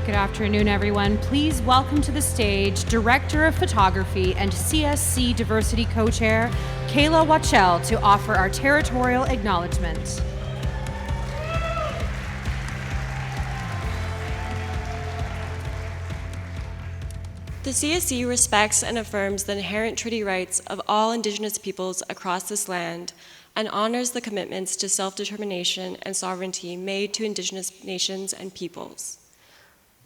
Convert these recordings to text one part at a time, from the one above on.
Good afternoon, everyone. Please welcome to the stage Director of Photography and CSC Diversity Co-Chair, Kayla Wachell, to offer our territorial acknowledgement. The CSC respects and affirms the inherent treaty rights of all Indigenous peoples across this land and honors the commitments to self-determination and sovereignty made to Indigenous nations and peoples.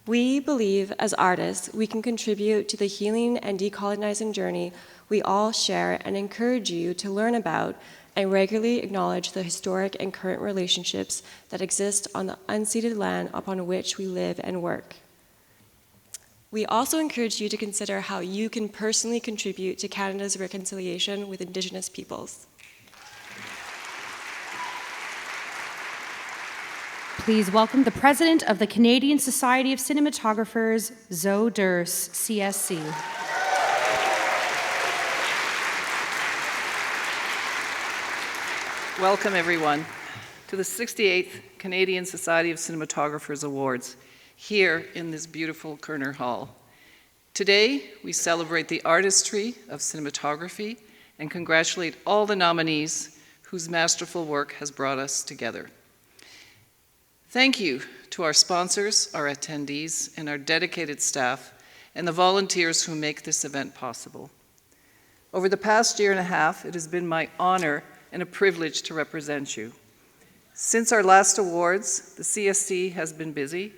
We believe, as artists, we can contribute to the healing and decolonizing journey we all share and encourage you to learn about and regularly acknowledge the historic and current relationships that exist on the unceded land upon which we live and work. We also encourage you to consider how you can personally contribute to Canada's reconciliation with Indigenous peoples. Please welcome the President of the Canadian Society of Cinematographers, Zoe Durst, CSC. Welcome, everyone, to the 68th Canadian Society of Cinematographers Awards, here in this beautiful Kerner Hall. Today, we celebrate the artistry of cinematography and congratulate all the nominees whose masterful work has brought us together. Thank you to our sponsors, our attendees, and our dedicated staff, and the volunteers who make this event possible. Over the past year and a half, it has been my honor and a privilege to represent you. Since our last awards, the CSC has been busy.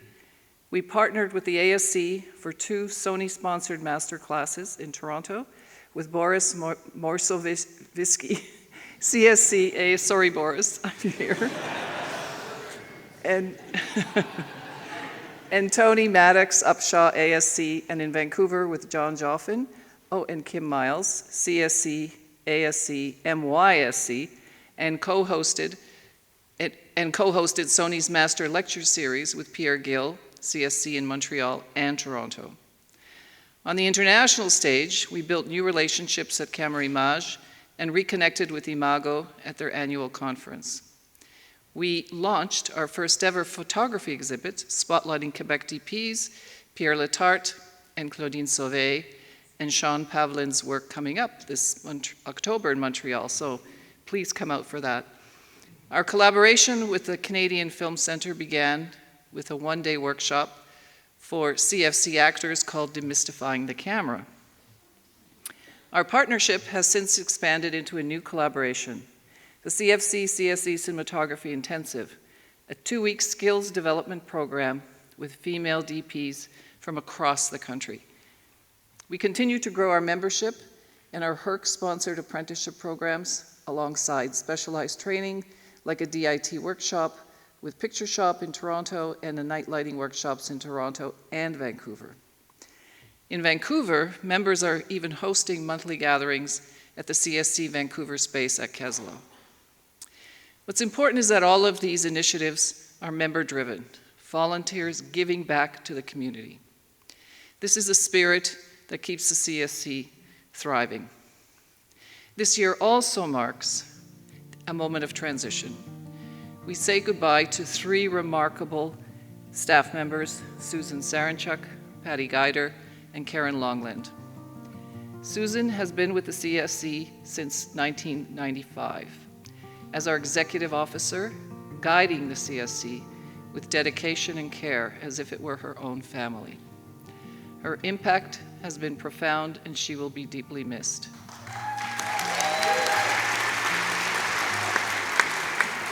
We partnered with the ASC for 2 Sony-sponsored master classes in Toronto with Boris Morsovitsky, CSC, sorry Boris, I'm here, and Tony Maddox, Upshaw, ASC, and in Vancouver with John Joffin, and Kim Miles, CSC, ASC, MYSC, and co-hosted Sony's Master Lecture Series with Pierre Gill, CSC in Montreal and Toronto. On the international stage, we built new relationships at Camera Image and reconnected with Imago at their annual conference. We launched our first ever photography exhibit, spotlighting Quebec DPs, Pierre Letarte and Claudine Sauvé, and Sean Pavlin's work coming up this October in Montreal, so please come out for that. Our collaboration with the Canadian Film Centre began with a one-day workshop for CFC actors called Demystifying the Camera. Our partnership has since expanded into a new collaboration, the CFC-CSC Cinematography Intensive, a 2-week skills development program with female DPs from across the country. We continue to grow our membership and our HERC-sponsored apprenticeship programs alongside specialized training like a DIT workshop with Picture Shop in Toronto and the night lighting workshops in Toronto and Vancouver. In Vancouver, members are even hosting monthly gatherings at the CSC Vancouver space at Keslow. What's important is that all of these initiatives are member-driven, volunteers giving back to the community. This is a spirit that keeps the CSC thriving. This year also marks a moment of transition. We say goodbye to 3 remarkable staff members, Susan Saranchuk, Patty Guider, and Karen Longland. Susan has been with the CSC since 1995 as our executive officer, guiding the CSC with dedication and care as if it were her own family. Her impact has been profound and she will be deeply missed.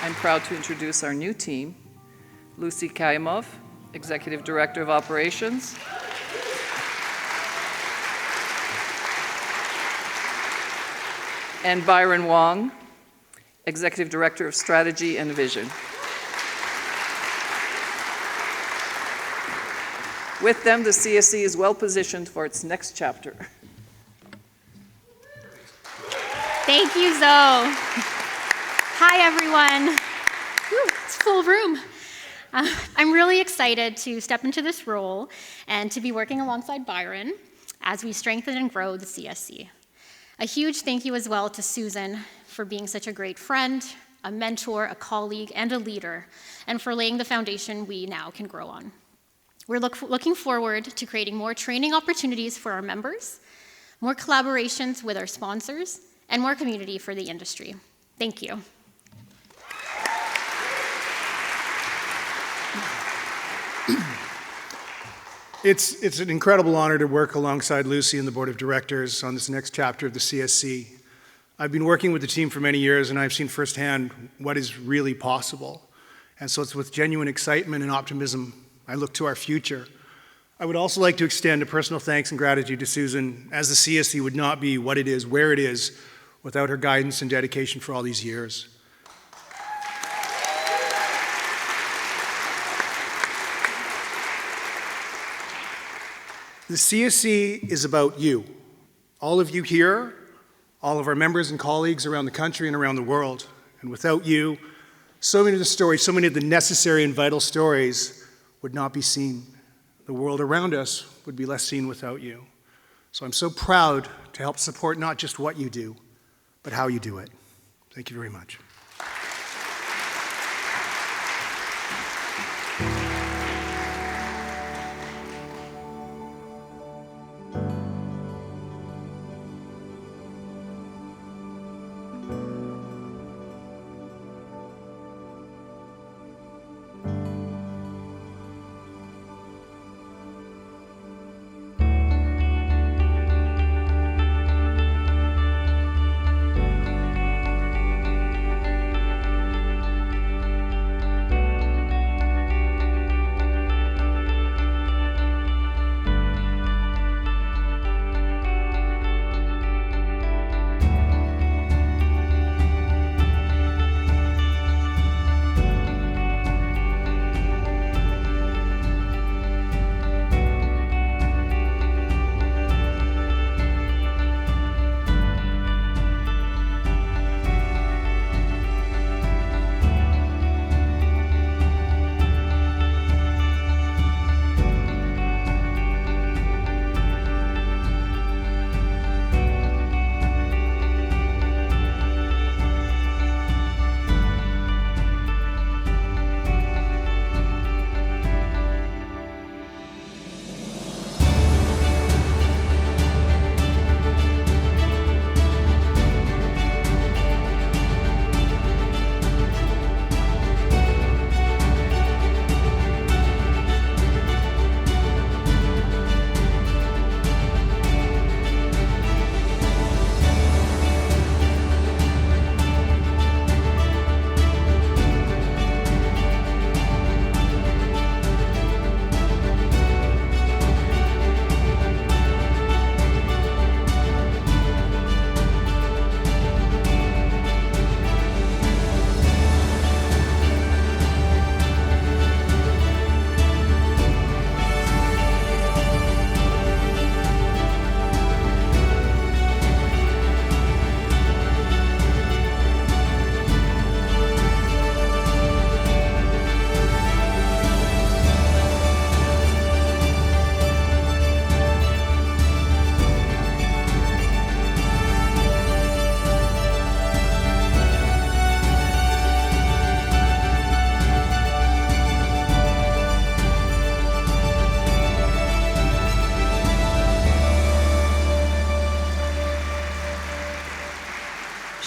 I'm proud to introduce our new team, Lucy Kaimov, Executive Director of Operations, and Byron Wong, Executive Director of Strategy and Vision. With them, the CSC is well positioned for its next chapter. Thank you, Zoe. Hi, everyone. Whew, it's a full room. I'm really excited to step into this role and to be working alongside Byron as we strengthen and grow the CSC. A huge thank you as well to Susan for being such a great friend, a mentor, a colleague, and a leader, and for laying the foundation we now can grow on. We're looking forward to creating more training opportunities for our members, more collaborations with our sponsors, and more community for the industry. Thank you. It's an incredible honor to work alongside Lucy and the board of directors on this next chapter of the CSC. I've been working with the team for many years, and I've seen firsthand what is really possible. And so it's with genuine excitement and optimism I look to our future. I would also like to extend a personal thanks and gratitude to Susan, as the CSC would not be what it is, where it is, without her guidance and dedication for all these years. The CSC is about you, all of you here, all of our members and colleagues around the country and around the world. And without you, so many of the stories, so many of the necessary and vital stories would not be seen. The world around us would be less seen without you. So I'm so proud to help support not just what you do, but how you do it. Thank you very much.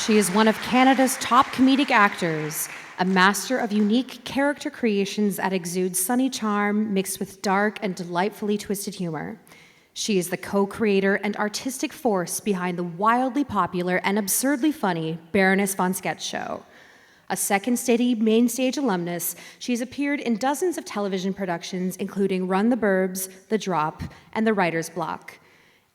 She is one of Canada's top comedic actors, a master of unique character creations that exude sunny charm mixed with dark and delightfully twisted humor. She is the co-creator and artistic force behind the wildly popular and absurdly funny Baroness von Sketch Show. A Second City main stage alumnus, she's appeared in dozens of television productions, including Run the Burbs, The Drop, and The Writer's Block.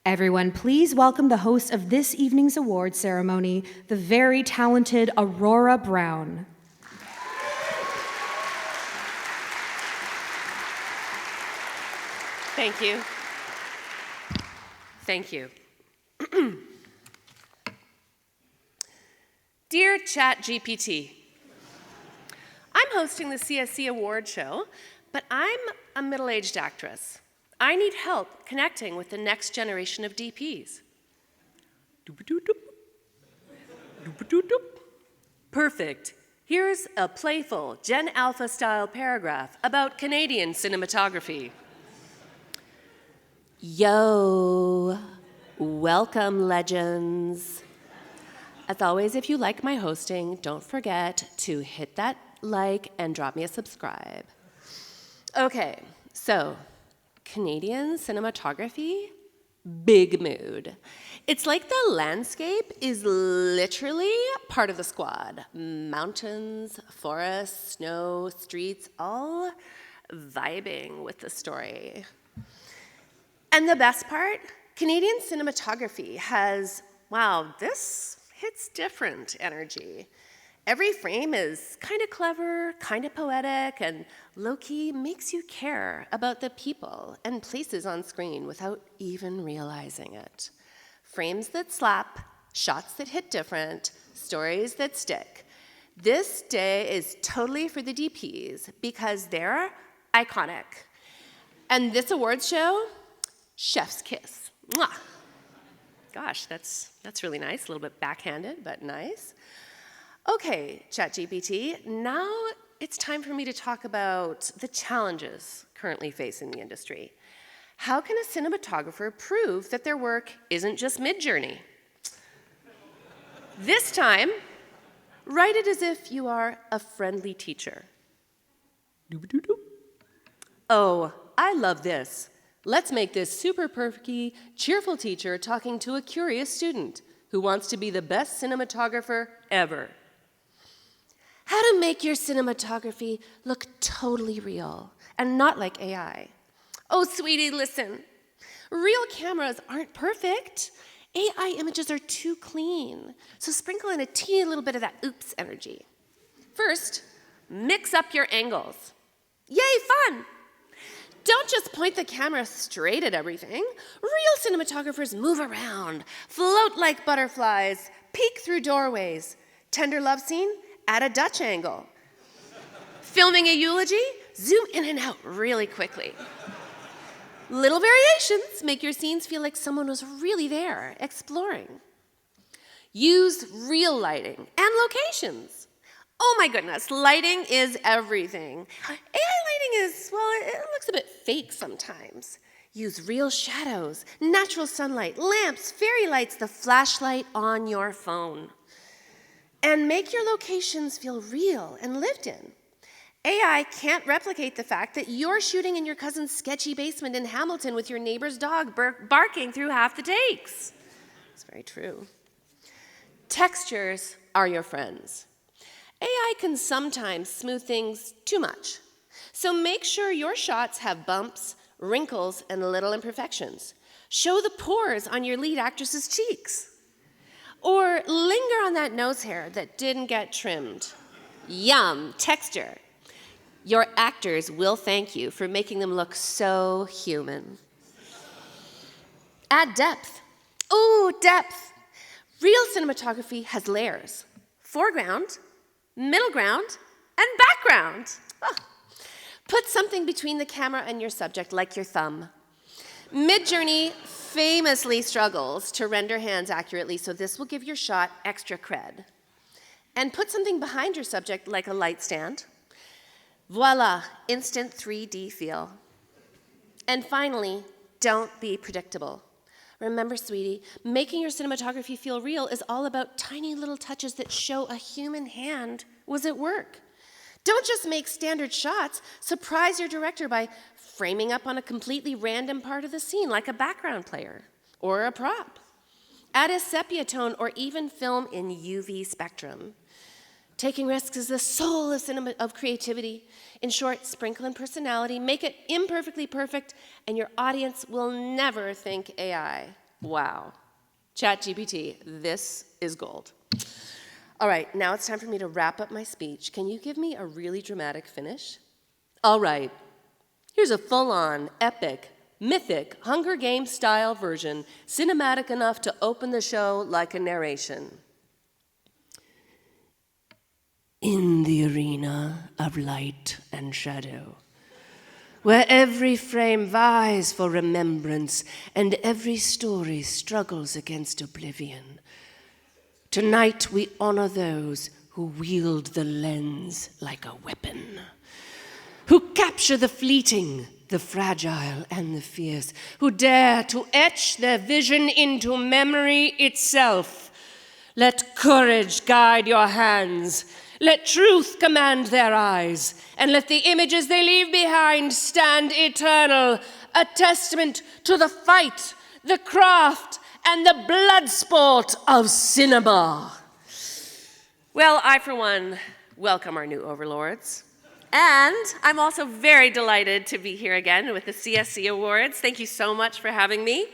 Everyone, please welcome the host of this evening's award ceremony, the very talented Aurora Browne. Thank you. Thank you. Dear ChatGPT, I'm hosting the CSC Awards show, but I'm a middle-aged actress. I need help connecting with the next generation of DPs. Perfect. Here's a playful Gen Alpha-style paragraph about Canadian cinematography. Yo, welcome, legends. As always, if you like my hosting, don't forget to hit that like and drop me a subscribe. Okay, so Canadian cinematography, big mood. It's like the landscape is literally part of the squad. Mountains, forests, snow, streets, all vibing with the story. And the best part, Canadian cinematography has, wow, this hits different energy. Every frame is kind of clever, kind of poetic, and low-key makes you care about the people and places on screen without even realizing it. Frames that slap, shots that hit different, stories that stick. This day is totally for the DPs because they're iconic. And this awards show, chef's kiss. Mwah. Gosh, that's really nice, a little bit backhanded, but nice. Okay, ChatGPT, now it's time for me to talk about the challenges currently facing the industry. How can a cinematographer prove that their work isn't just mid-journey? This time, write it as if you are a friendly teacher. Oh, I love this. Let's make this super perky, cheerful teacher talking to a curious student who wants to be the best cinematographer ever. How to make your cinematography look totally real and not like AI. Oh, sweetie, listen. Real cameras aren't perfect. AI images are too clean. So sprinkle in a teeny little bit of that oops energy. First, mix up your angles. Yay, fun! Don't just point the camera straight at everything. Real cinematographers move around, float like butterflies, peek through doorways. Tender love scene? At a Dutch angle. Filming a eulogy? Zoom in and out really quickly. Little variations make your scenes feel like someone was really there, exploring. Use real lighting and locations. Oh my goodness, lighting is everything. AI lighting is, well, it looks a bit fake sometimes. Use real shadows, natural sunlight, lamps, fairy lights, the flashlight on your phone. And make your locations feel real and lived in. AI can't replicate the fact that you're shooting in your cousin's sketchy basement in Hamilton with your neighbor's dog barking through half the takes. It's very true. Textures are your friends. AI can sometimes smooth things too much. So make sure your shots have bumps, wrinkles, and little imperfections. Show the pores on your lead actress's cheeks. Or linger on that nose hair that didn't get trimmed. Yum, texture. Your actors will thank you for making them look so human. Add depth. Ooh, depth. Real cinematography has layers. Foreground, middle ground, and background. Oh. Put something between the camera and your subject, like your thumb. Midjourney famously struggles to render hands accurately, so this will give your shot extra cred. And put something behind your subject, like a light stand. Voila, instant 3D feel. And finally, don't be predictable. Remember, sweetie, making your cinematography feel real is all about tiny little touches that show a human hand was at work. Don't just make standard shots. Surprise your director by framing up on a completely random part of the scene, like a background player or a prop. Add a sepia tone or even film in UV spectrum. Taking risks is the soul of creativity. In short, sprinkle in personality, make it imperfectly perfect, and your audience will never think AI. Wow. ChatGPT, this is gold. All right, now it's time for me to wrap up my speech. Can you give me a really dramatic finish? All right, here's a full-on, epic, mythic, Hunger Games style version, cinematic enough to open the show like a narration. In the arena of light and shadow, where every frame vies for remembrance and every story struggles against oblivion, tonight we honor those who wield the lens like a weapon, who capture the fleeting the fragile and the fierce, who dare to etch their vision into memory itself. Let courage guide your hands. Let truth command their eyes, and let the images they leave behind stand eternal, a testament to the fight, the craft, and the blood sport of cinema. Well, I, for one, welcome our new overlords. And I'm also very delighted to be here again with the CSC Awards. Thank you so much for having me.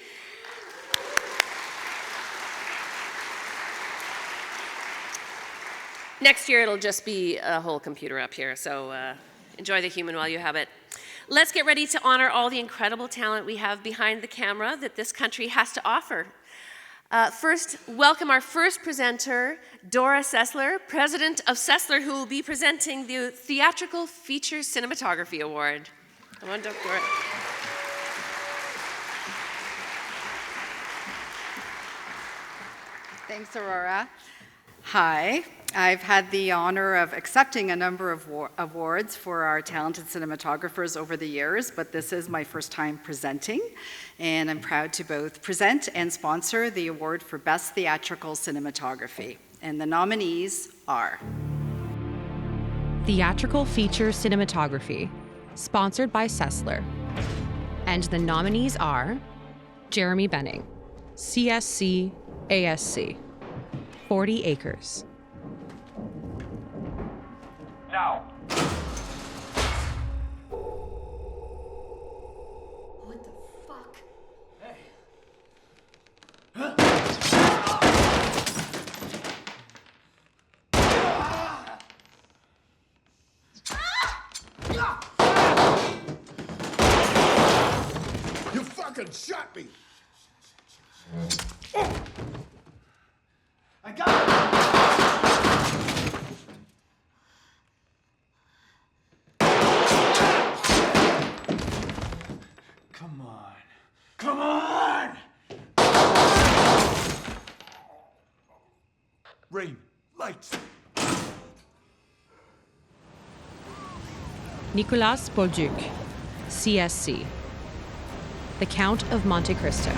Next year, it'll just be a whole computer up here, so enjoy the human while you have it. Let's get ready to honor all the incredible talent we have behind the camera that this country has to offer. First, welcome our first presenter, Dora Sessler, president of Sessler, who will be presenting the Theatrical Feature Cinematography Award. Come on, Dora. Thanks, Aurora. Hi. I've had the honor of accepting a number of awards for our talented cinematographers over the years, but this is my first time presenting, and I'm proud to both present and sponsor the award for Best Theatrical Cinematography. And the nominees are Theatrical Feature Cinematography, sponsored by Sessler. And the nominees are Jeremy Benning, CSC, ASC, 40 Acres. Now. What the fuck? Hey. You fucking shot me. Oh. I got it. Come on! Rain, lights. Nicolas Bolduc, CSC, The Count of Monte Cristo.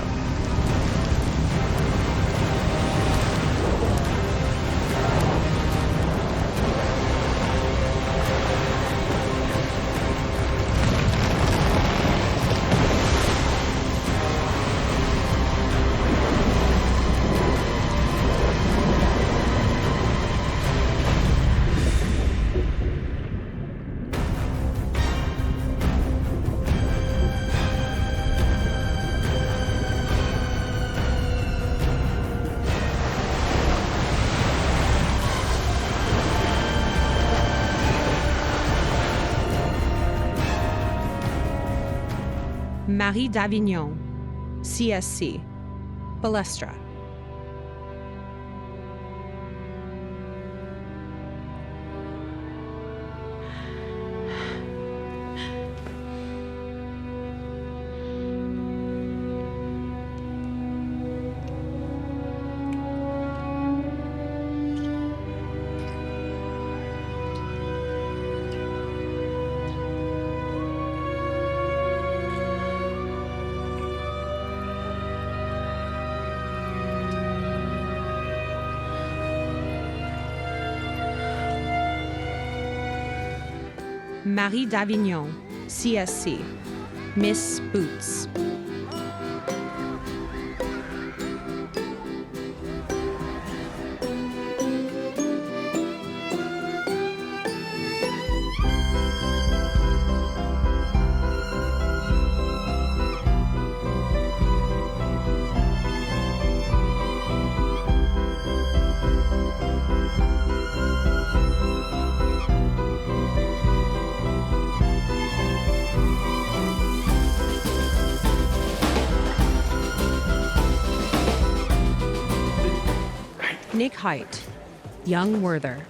Marie d'Avignon, CSC, Balestra. Marie d'Avignon, CSC, Miss Boots. Nick Height, Young Werther.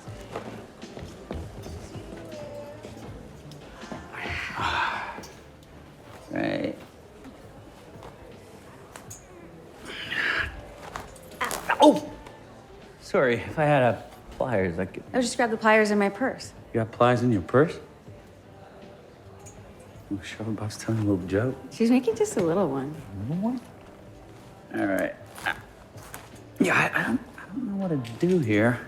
Right. Oh! Sorry, if I had pliers, I could... I just grabbed the pliers in my purse. You got pliers in your purse? I'm sure Bob's telling a little joke. She's making just a little one. All right. Yeah, I don't know what to do here.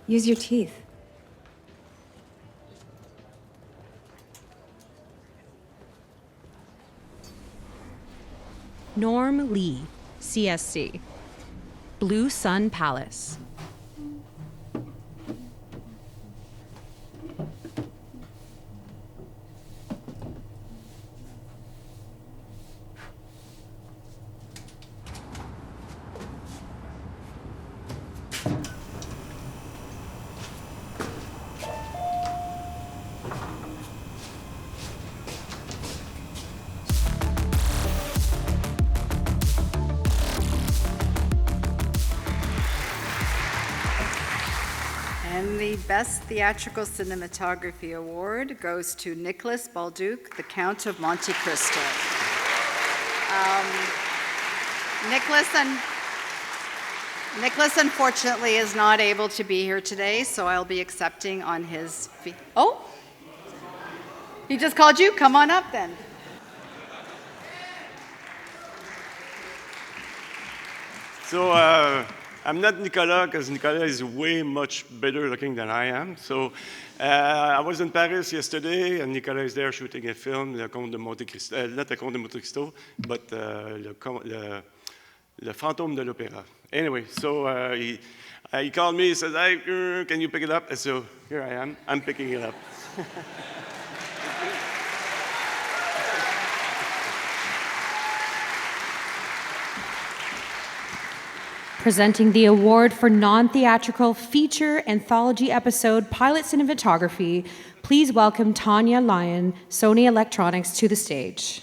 Use your teeth. Norm Lee, CSC. Blue Sun Palace. And the Best Theatrical Cinematography Award goes to Nicholas Balduc, The Count of Monte Cristo. Nicholas unfortunately is not able to be here today, so I'll be accepting on his Oh, he just called you? Come on up then. So I'm not Nicolas, because Nicolas is way much better looking than I am. So I was in Paris yesterday, and Nicolas is there shooting a film, Le Comte de Monte Cristo, not Le Comte de Monte Cristo, but Le Fantôme de l'Opéra. Anyway, so he called me, he says, hey, can you pick it up? And so here I am, I'm picking it up. Presenting the award for non-theatrical feature anthology episode pilot cinematography, please welcome Tanya Lyon, Sony Electronics, to the stage.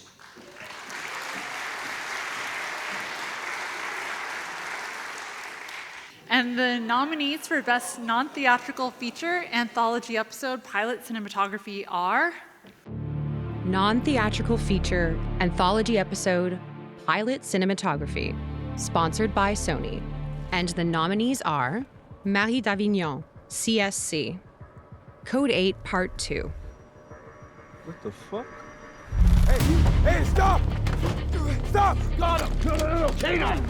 And the nominees for Best Non-Theatrical Feature Anthology Episode Pilot Cinematography are... Non-theatrical feature anthology episode pilot cinematography, sponsored by Sony. And the nominees are Marie d'Avignon, CSC. Code 8, Part 2. What the fuck? Hey, stop! Stop! Got him! No, Kano!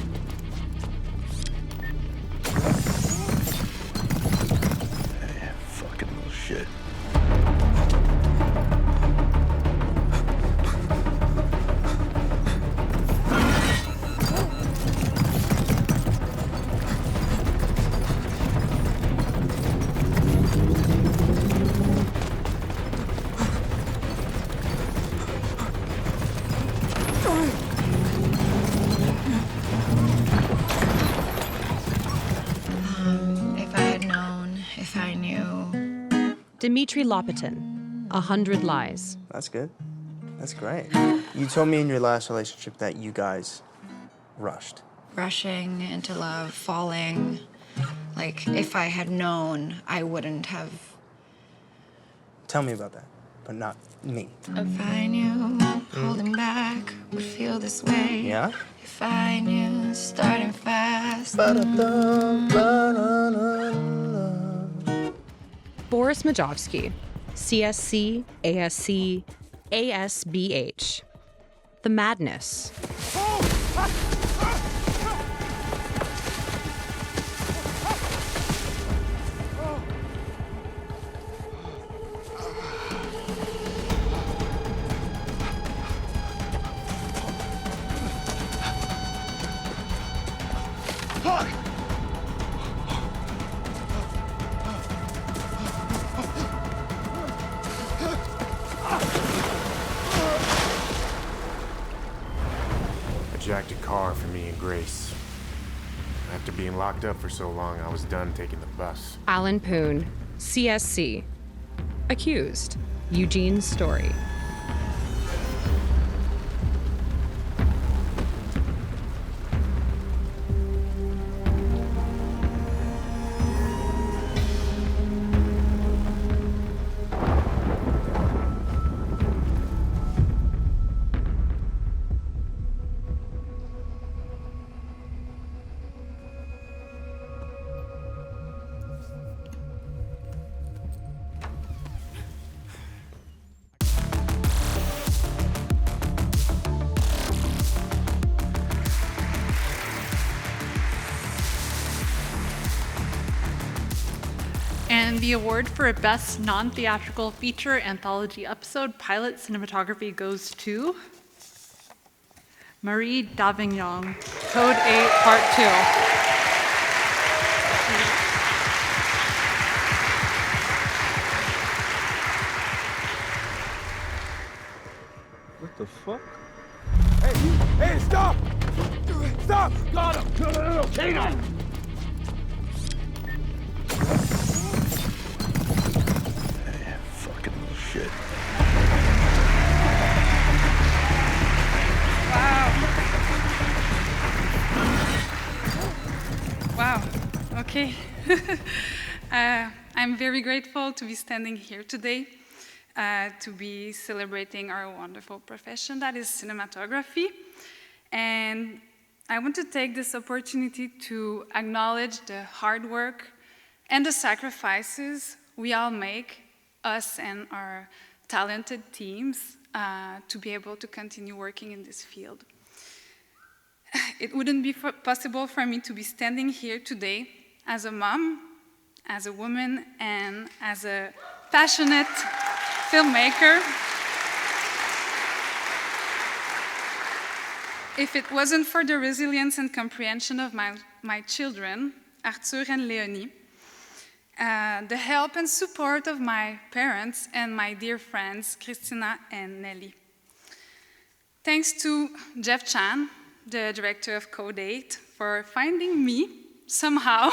Fucking little shit. Dmitry Lopatin, 100 Lies. That's good. That's great. You told me in your last relationship that you guys rushed. Rushing into love, falling. Like, if I had known, I wouldn't have. Tell me about that, but not me. If I knew holding back would feel this way. Yeah? If I knew starting fast. Boris Majovsky, CSC, ASC, ASBH. The Madness. Jacked a car for me and Grace. After being locked up for so long, I was done taking the bus. Alan Poon, CSC. Accused, Eugene Story. And the award for Best Non-Theatrical Feature Anthology Episode Pilot Cinematography goes to Marie Davignon, Code 8, Part 2. What the fuck? Hey, stop! Stop! Got him! No, canine! Fucking shit. Wow, okay. I'm very grateful to be standing here today, to be celebrating our wonderful profession that is cinematography. And I want to take this opportunity to acknowledge the hard work and the sacrifices we all make, us and our talented teams, to be able to continue working in this field. It wouldn't be possible for me to be standing here today as a mom, as a woman, and as a passionate filmmaker if it wasn't for the resilience and comprehension of my children, Arthur and Leonie, the help and support of my parents and my dear friends, Christina and Nelly. Thanks to Jeff Chan, the director of Code 8, for finding me somehow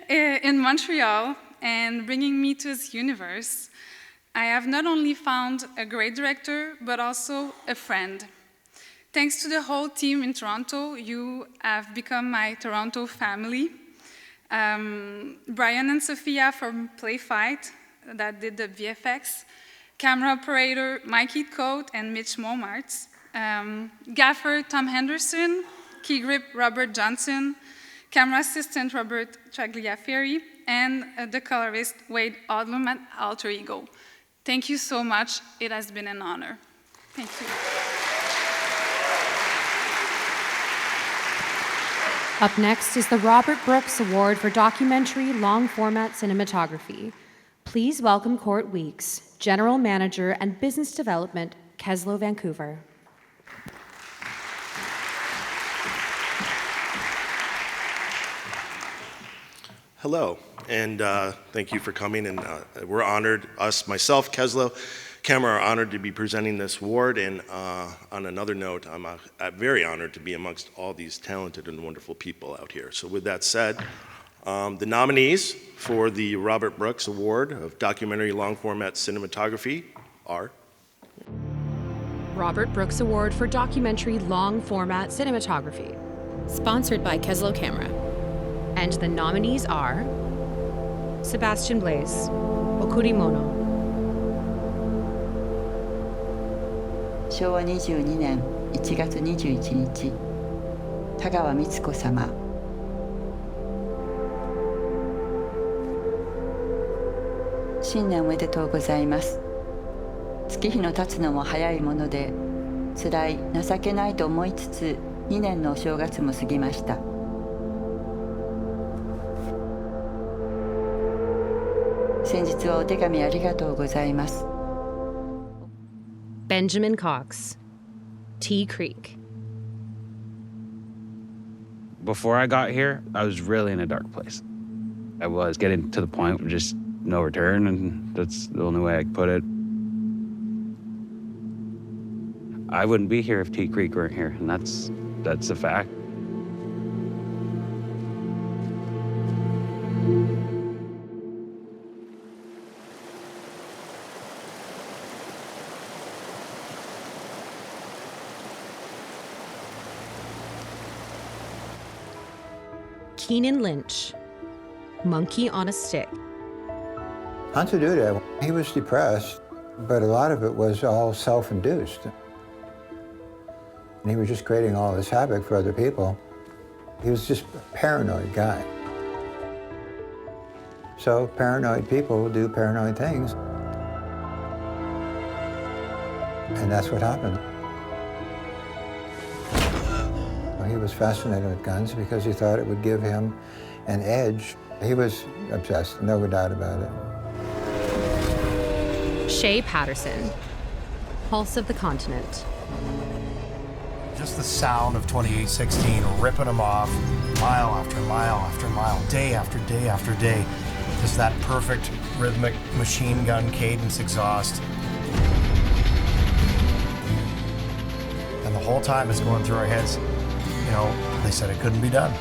in Montreal and bringing me to his universe. I have not only found a great director, but also a friend. Thanks to the whole team in Toronto, you have become my Toronto family. Brian and Sophia from Playfight that did the VFX, camera operator Mikey Coate and Mitch Momartz, gaffer Tom Henderson, key grip Robert Johnson, camera assistant Robert Tragliaferri, and the colorist Wade Odlum at Alter Ego. Thank you so much. It has been an honor. Thank you. Up next is the Robert Brooks Award for Documentary Long Format Cinematography. Please welcome Court Weeks, General Manager and Business Development, Keslow, Vancouver. Hello, and thank you for coming. And we're honored, myself, Keslow, camera are honored to be presenting this award. And on another note, I'm very honored to be amongst all these talented and wonderful people out here. So with that said, the nominees for the Robert Brooks Award of Documentary Long Format Cinematography are Robert Brooks Award for Documentary Long Format Cinematography, sponsored by Keslow Camera. And the nominees are Sebastian Blaise, Okurimono. 昭和22年1月21日、田川光子様。新年おめでとうございます。月日の経つのも早いもので、辛い、情けないと思いつつ、2年のお正月も過ぎました。先日はお手紙ありがとうございます。Benjamin Cox, Tea Creek. Before I got here, I was really in a dark place. I was getting to the point of just no return, and that's the only way I could put it. I wouldn't be here if Tea Creek weren't here, and that's a fact. Keenan Lynch, Monkey on a Stick. Hunter Duda, he was depressed, but a lot of it was all self-induced. And he was just creating all this havoc for other people. He was just a paranoid guy. So paranoid people do paranoid things. And that's what happened. He was fascinated with guns because he thought it would give him an edge He was obsessed, no doubt about it. Shea Patterson, Pulse of the Continent. Just the sound of 2816 ripping them off mile after mile after mile, day after day after day. Just that perfect rhythmic machine gun cadence exhaust. And the whole time it's going through our heads, you know, they said it couldn't be done.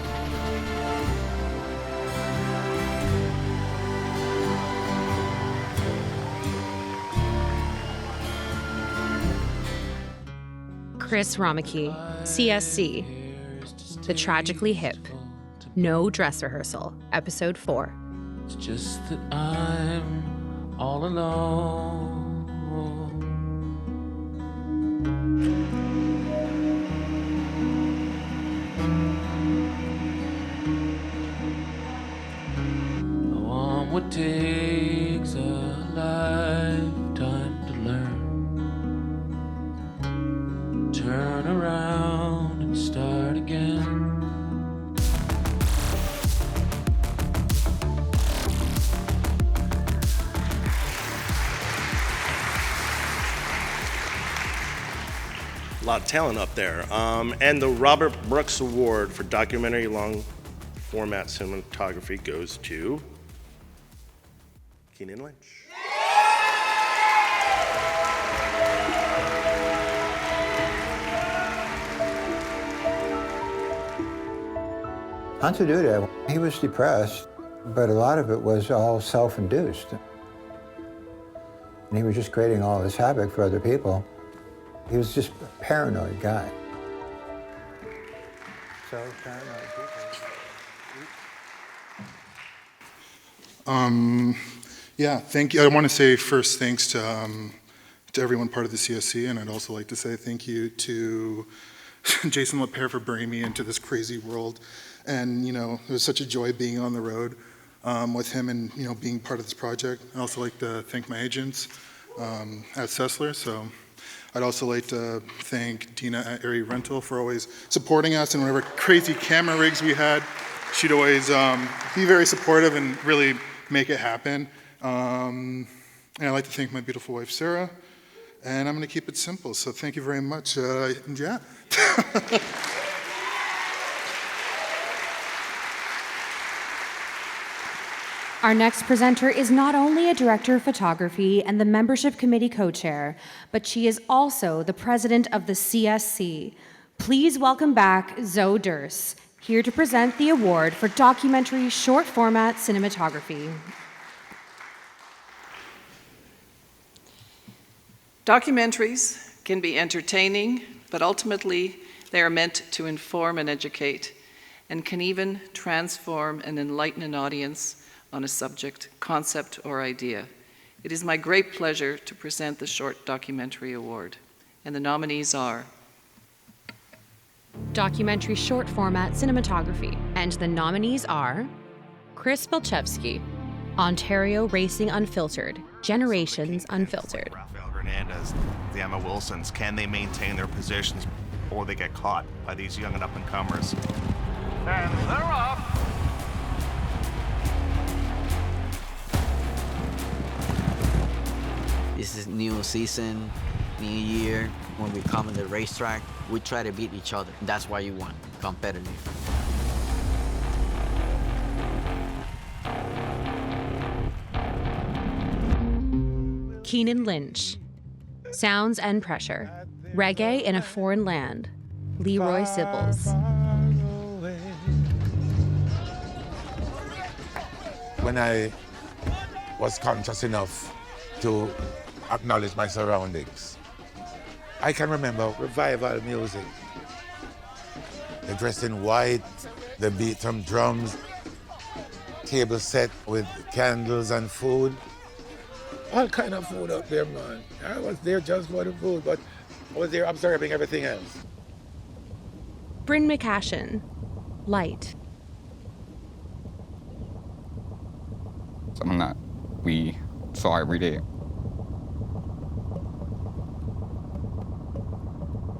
Chris Romeke, CSC, The Tragically Hip, No Dress Rehearsal, Episode 4. It's just that I'm all alone. I want what takes a lifetime to learn. Turn around and start again. A lot of talent up there. And the Robert Brooks Award for documentary long format cinematography goes to Keenan Lynch. Unto Duda, he was depressed, but a lot of it was all self-induced. And he was just creating all this havoc for other people. He was just a paranoid guy. So paranoid people. Yeah, thank you. I want to say first thanks to everyone part of the CSC, and I'd also like to say thank you to Jason LePere for bringing me into this crazy world. And, you know, it was such a joy being on the road with him and, you know, being part of this project. I'd also like to thank my agents at Sessler. So I'd also like to thank Dina at Airy Rental for always supporting us and whatever crazy camera rigs we had. She'd always be very supportive and really make it happen. And I'd like to thank my beautiful wife, Sarah. And I'm going to keep it simple. So thank you very much. Yeah. Our next presenter is not only a director of photography and the membership committee co-chair, but she is also the president of the CSC. Please welcome back Zoe Durst, here to present the award for documentary short format cinematography. Documentaries can be entertaining, but ultimately they are meant to inform and educate, and can even transform and enlighten an audience on a subject, concept, or idea. It is my great pleasure to present the Short Documentary Award, and the nominees are Documentary Short Format Cinematography, and the nominees are Chris Bilchevsky, Ontario Racing Unfiltered, Generations Unfiltered. Hernandez, the Emma Wilsons, can they maintain their positions or they get caught by these young and up-and-comers? And they're off. This is new season, new year. When we come in the racetrack, we try to beat each other. That's why you won, competitive. Keenan Lynch, Sounds and Pressure, Reggae in a Foreign Land, Leroy Sibbles. When I was conscious enough to acknowledge my surroundings, I can remember revival music. They're dressed in white, they beat some drums, table set with candles and food. All kind of food up there, man. I was there just for the food, but I was there observing everything else. Bryn McCashin, Light. Something that we saw every day.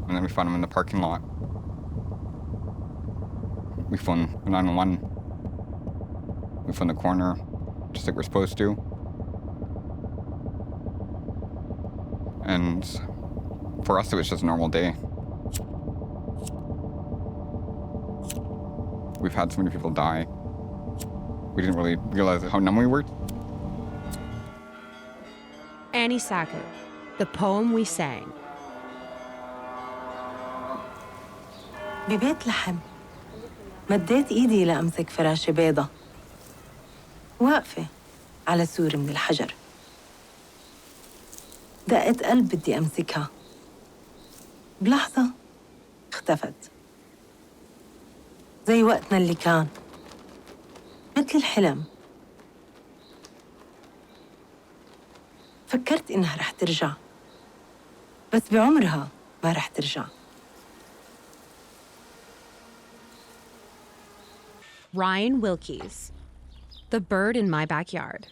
And then we found him in the parking lot. We found 911. move from the corner, just like we're supposed to. And for us, it was just a normal day. We've had so many people die. We didn't really realize how numb we were. Annie Saku, The Poem We Sang. ببيت لحم مديت ايدي لأمسك فراشة بيضة واقفة على سور من الحجر دقت قلب بدي أمسكها بلحظة اختفت زي وقتنا اللي كان مثل الحلم فكرت إنها رح ترجع بس بعمرها ما رح ترجع Ryan Wilkie's, The Bird in My Backyard.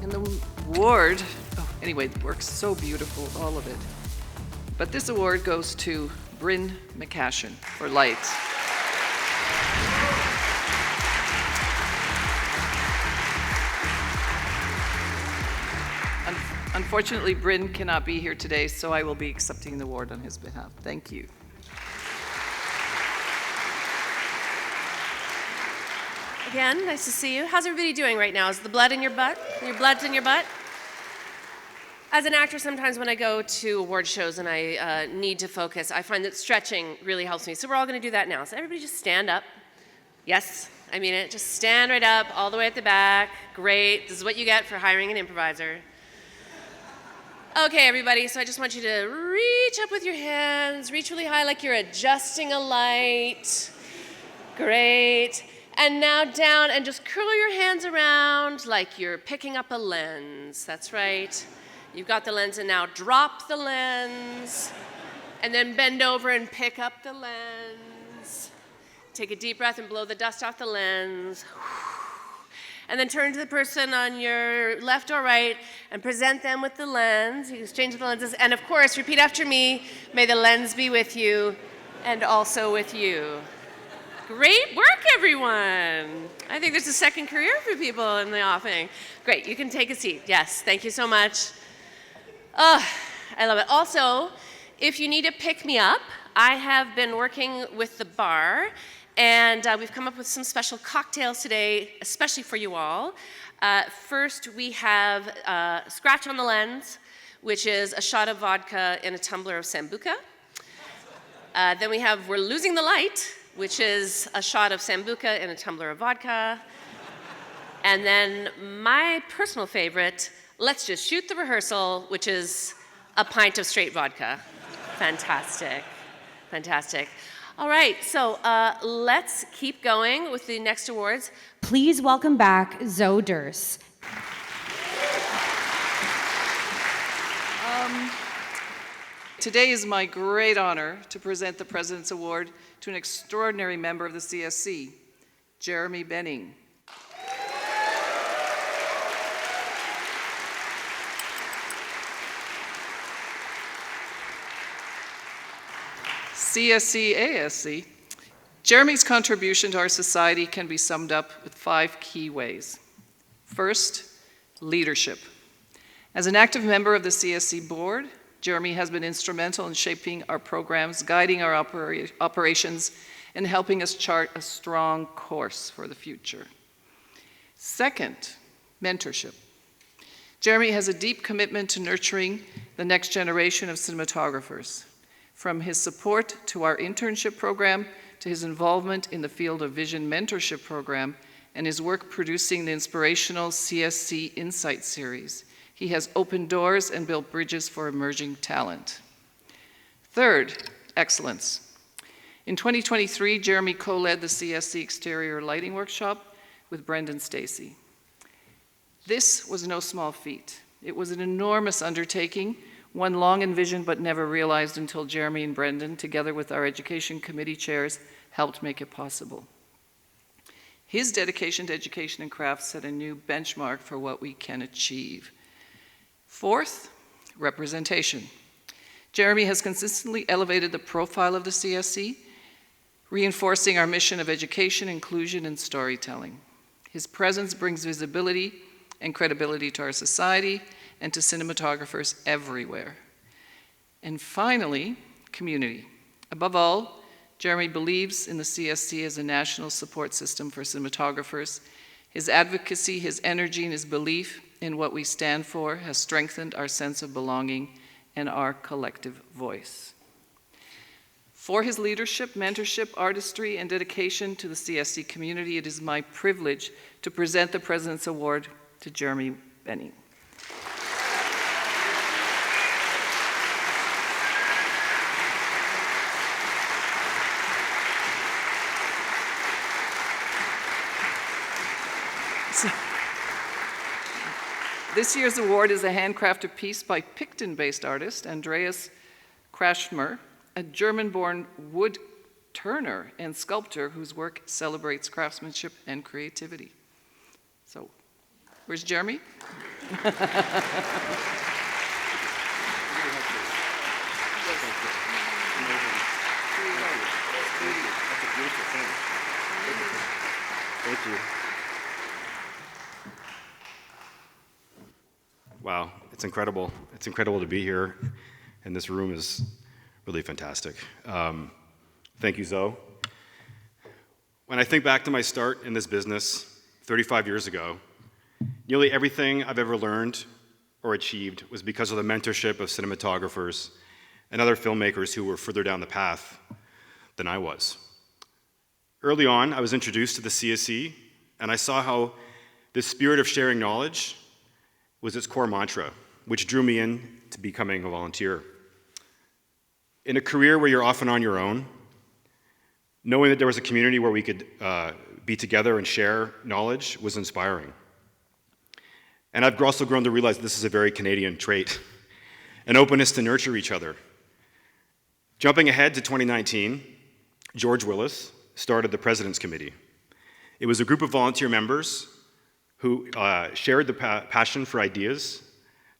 And the award, anyway, the work's so beautiful, all of it. But this award goes to Bryn McCashin for light. Unfortunately, Bryn cannot be here today, so I will be accepting the award on his behalf. Thank you. Again, nice to see you. How's everybody doing right now? Is the blood in your butt? Your blood's in your butt? As an actor, sometimes when I go to award shows and I need to focus, I find that stretching really helps me. So we're all going to do that now. So everybody just stand up. Yes, I mean it. Just stand right up, all the way at the back. Great. This is what you get for hiring an improviser. Okay, everybody, so I just want you to reach up with your hands, reach really high like you're adjusting a light. Great. And now down and just curl your hands around like you're picking up a lens. That's right. You've got the lens and now drop the lens. And then bend over and pick up the lens. Take a deep breath and blow the dust off the lens. And then turn to the person on your left or right and present them with the lens. You exchange the lenses. And of course, repeat after me, may the lens be with you and also with you. Great work, everyone. I think there's a second career for people in the offing. Great, you can take a seat. Yes, thank you so much. Oh, I love it. Also, if you need a pick-me-up, I have been working with the bar, and we've come up with some special cocktails today, especially for you all. First, we have Scratch on the Lens, which is a shot of vodka in a tumbler of Sambuca. Then we have We're Losing the Light, which is a shot of Sambuca in a tumbler of vodka. And then my personal favorite, Let's Just Shoot the Rehearsal, which is a pint of straight vodka. Fantastic, fantastic. All right, so let's keep going with the next awards. Please welcome back Zoe Durst. Today is my great honor to present the President's Award to an extraordinary member of the CSC, Jeremy Benning. CSC, ASC. Jeremy's contribution to our society can be summed up with 5 key ways. First, leadership. As an active member of the CSC board, Jeremy has been instrumental in shaping our programs, guiding our operations, and helping us chart a strong course for the future. Second, mentorship. Jeremy has a deep commitment to nurturing the next generation of cinematographers. From his support to our internship program, to his involvement in the Field of Vision Mentorship Program, and his work producing the inspirational CSC Insight series, He has opened doors and built bridges for emerging talent. Third, excellence. In 2023, Jeremy co-led the CSC Exterior Lighting Workshop with Brendan Stacey. This was no small feat. It was an enormous undertaking, one long envisioned but never realized until Jeremy and Brendan, together with our education committee chairs, helped make it possible. His dedication to education and crafts set a new benchmark for what we can achieve. Fourth, representation. Jeremy has consistently elevated the profile of the CSC, reinforcing our mission of education, inclusion, and storytelling. His presence brings visibility and credibility to our society and to cinematographers everywhere. And finally, community. Above all, Jeremy believes in the CSC as a national support system for cinematographers. His advocacy, his energy, and his belief in what we stand for has strengthened our sense of belonging and our collective voice. For his leadership, mentorship, artistry, and dedication to the CSC community, it is my privilege to present the President's Award to Jeremy Benning. This year's award is a handcrafted piece by Picton-based artist Andreas Kraschmer, a German-born wood turner and sculptor whose work celebrates craftsmanship and creativity. So, where's Jeremy? Thank you. Wow, it's incredible. It's incredible to be here, and this room is really fantastic. Thank you, Zoe. When I think back to my start in this business 35 years ago, nearly everything I've ever learned or achieved was because of the mentorship of cinematographers and other filmmakers who were further down the path than I was. Early on, I was introduced to the CSC, and I saw how this spirit of sharing knowledge was its core mantra, which drew me in to becoming a volunteer. In a career where you're often on your own, knowing that there was a community where we could be together and share knowledge was inspiring. And I've also grown to realize this is a very Canadian trait, an openness to nurture each other. Jumping ahead to 2019, George Willis started the President's Committee. It was a group of volunteer members who shared the passion for ideas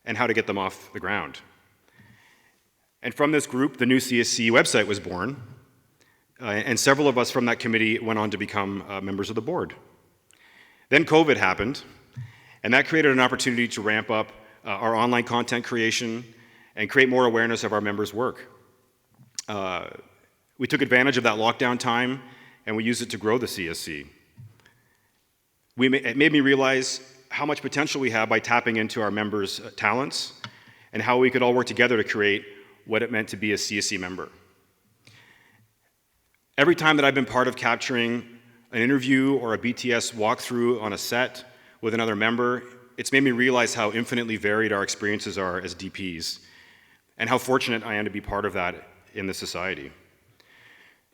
and how to get them off the ground. And from this group, the new CSC website was born, and several of us from that committee went on to become members of the board. Then COVID happened, and that created an opportunity to ramp up our online content creation and create more awareness of our members' work. We took advantage of that lockdown time, and we used it to grow the CSC. It made me realize how much potential we have by tapping into our members' talents and how we could all work together to create what it meant to be a CSC member. Every time that I've been part of capturing an interview or a BTS walkthrough on a set with another member, it's made me realize how infinitely varied our experiences are as DPs and how fortunate I am to be part of that in this society.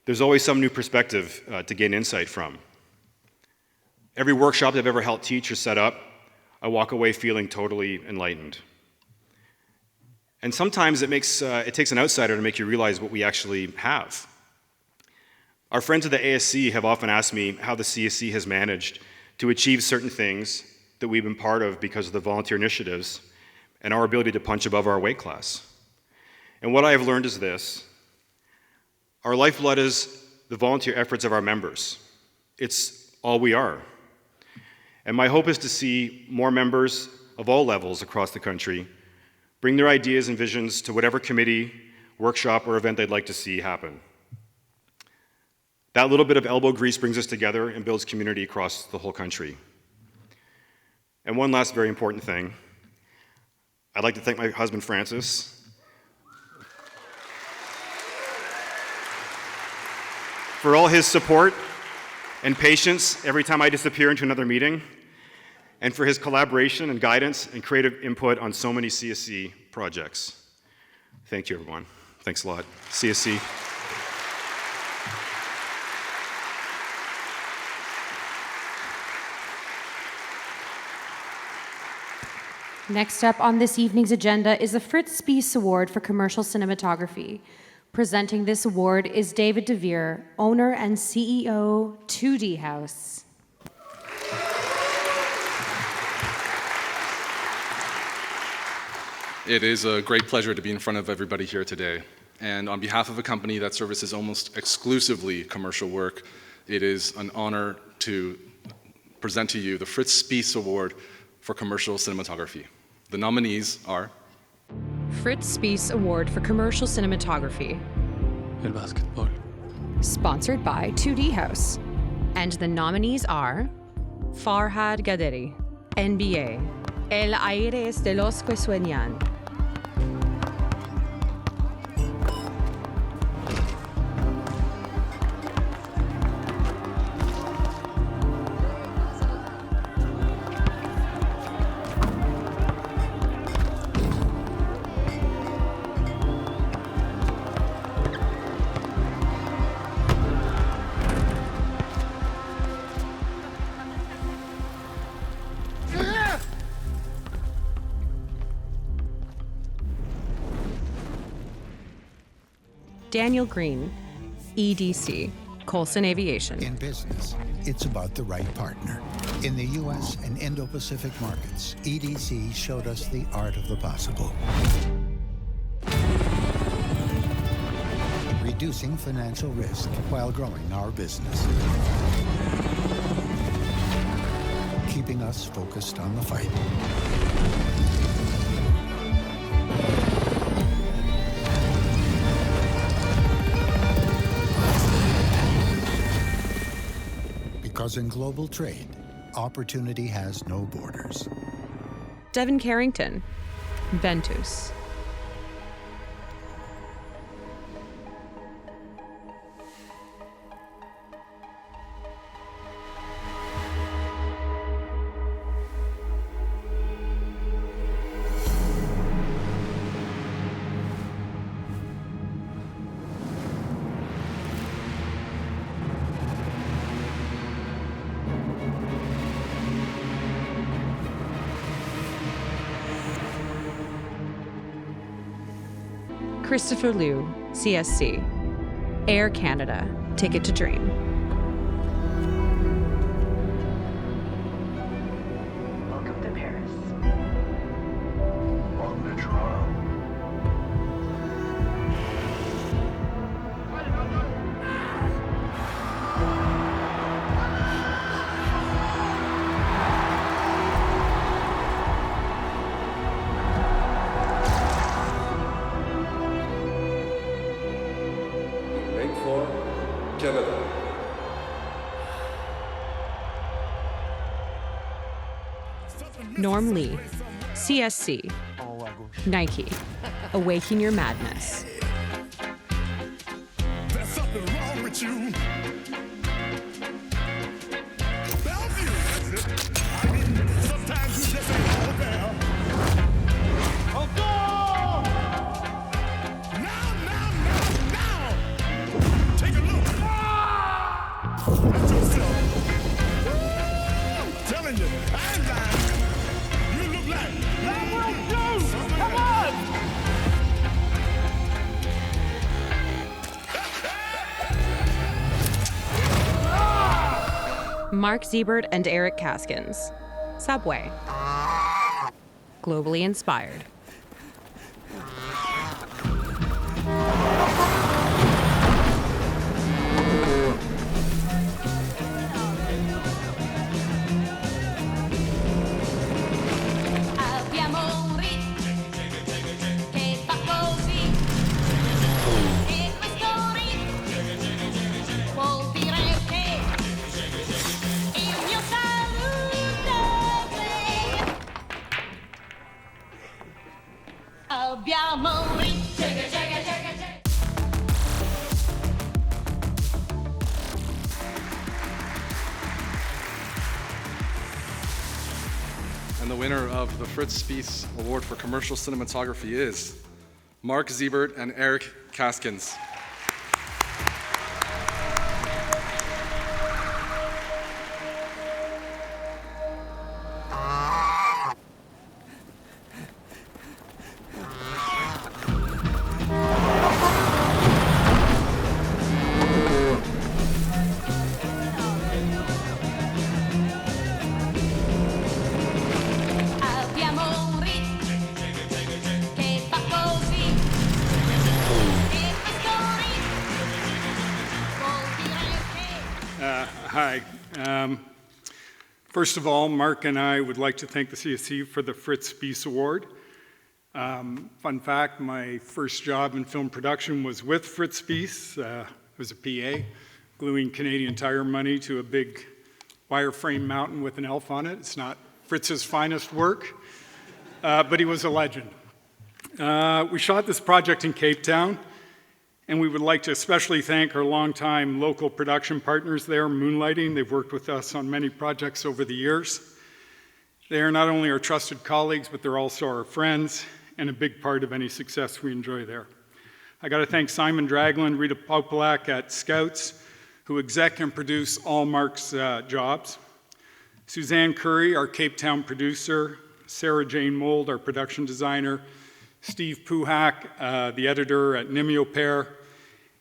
There's always some new perspective to gain insight from. Every workshop I've ever helped teach or set up, I walk away feeling totally enlightened. And sometimes it takes an outsider to make you realize what we actually have. Our friends at the ASC have often asked me how the CSC has managed to achieve certain things that we've been part of because of the volunteer initiatives and our ability to punch above our weight class. And what I have learned is this: our lifeblood is the volunteer efforts of our members. It's all we are. And my hope is to see more members of all levels across the country bring their ideas and visions to whatever committee, workshop, or event they'd like to see happen. That little bit of elbow grease brings us together and builds community across the whole country. And one last very important thing. I'd like to thank my husband, Francis, for all his support and patience every time I disappear into another meeting. and for his collaboration and guidance and creative input on so many CSC projects. Thank you, everyone. Thanks a lot. CSC. Next up on this evening's agenda is the Fritz Spiess Award for Commercial Cinematography. Presenting this award is David DeVere, owner and CEO, 2D House. It is a great pleasure to be in front of everybody here today. And on behalf of a company that services almost exclusively commercial work, it is an honor to present to you the Fritz Spiess Award for Commercial Cinematography. The nominees are Fritz Spiess Award for Commercial Cinematography, El básquetbol. sponsored by 2D House. And the nominees are Farhad Gaderi, NBA, El Aires de los que sueñan, Daniel Green, EDC, Colson Aviation. In business, it's about the right partner. In the U.S. and Indo-Pacific markets, EDC showed us the art of the possible. Reducing financial risk while growing our business. Keeping us focused on the fight. Because in global trade, opportunity has no borders. Devin Carrington, Ventus. Christopher Liu, CSC, Air Canada, Ticket to Dream. Welcome to Paris. Welcome to Toronto. Canada. Norm Lee, CSC, Nike, Awaken Your Madness. There's something wrong with you. Sometimes you just ain't all there. Oh, God! Now! Take a look. At yourself. I'm telling you, I ain't lying. You look like. Come on! Mark Siebert and Eric Kaskins, Subway, globally inspired. the winner of the Fritz Spiess Award for Commercial Cinematography is Mark Siebert and Eric Kaskins. Hi. First of all, Mark and I would like to thank the CSC for the Fritz Spiess Award. Fun fact, my first job in film production was with Fritz Spiess. I was a PA, gluing Canadian Tire money to a big wireframe mountain with an elf on it. It's not Fritz's finest work, but he was a legend. We shot this project in Cape Town, and we would like to especially thank our longtime local production partners there, Moonlighting. They've worked with us on many projects over the years. They are not only our trusted colleagues, but they're also our friends and a big part of any success we enjoy there. I got to thank Simon Dragland, Rita Popolak at Scouts, who exec and produce all Mark's jobs. Suzanne Curry, our Cape Town producer. Sarah Jane Mold, our production designer. Steve Puhak, the editor at Nimio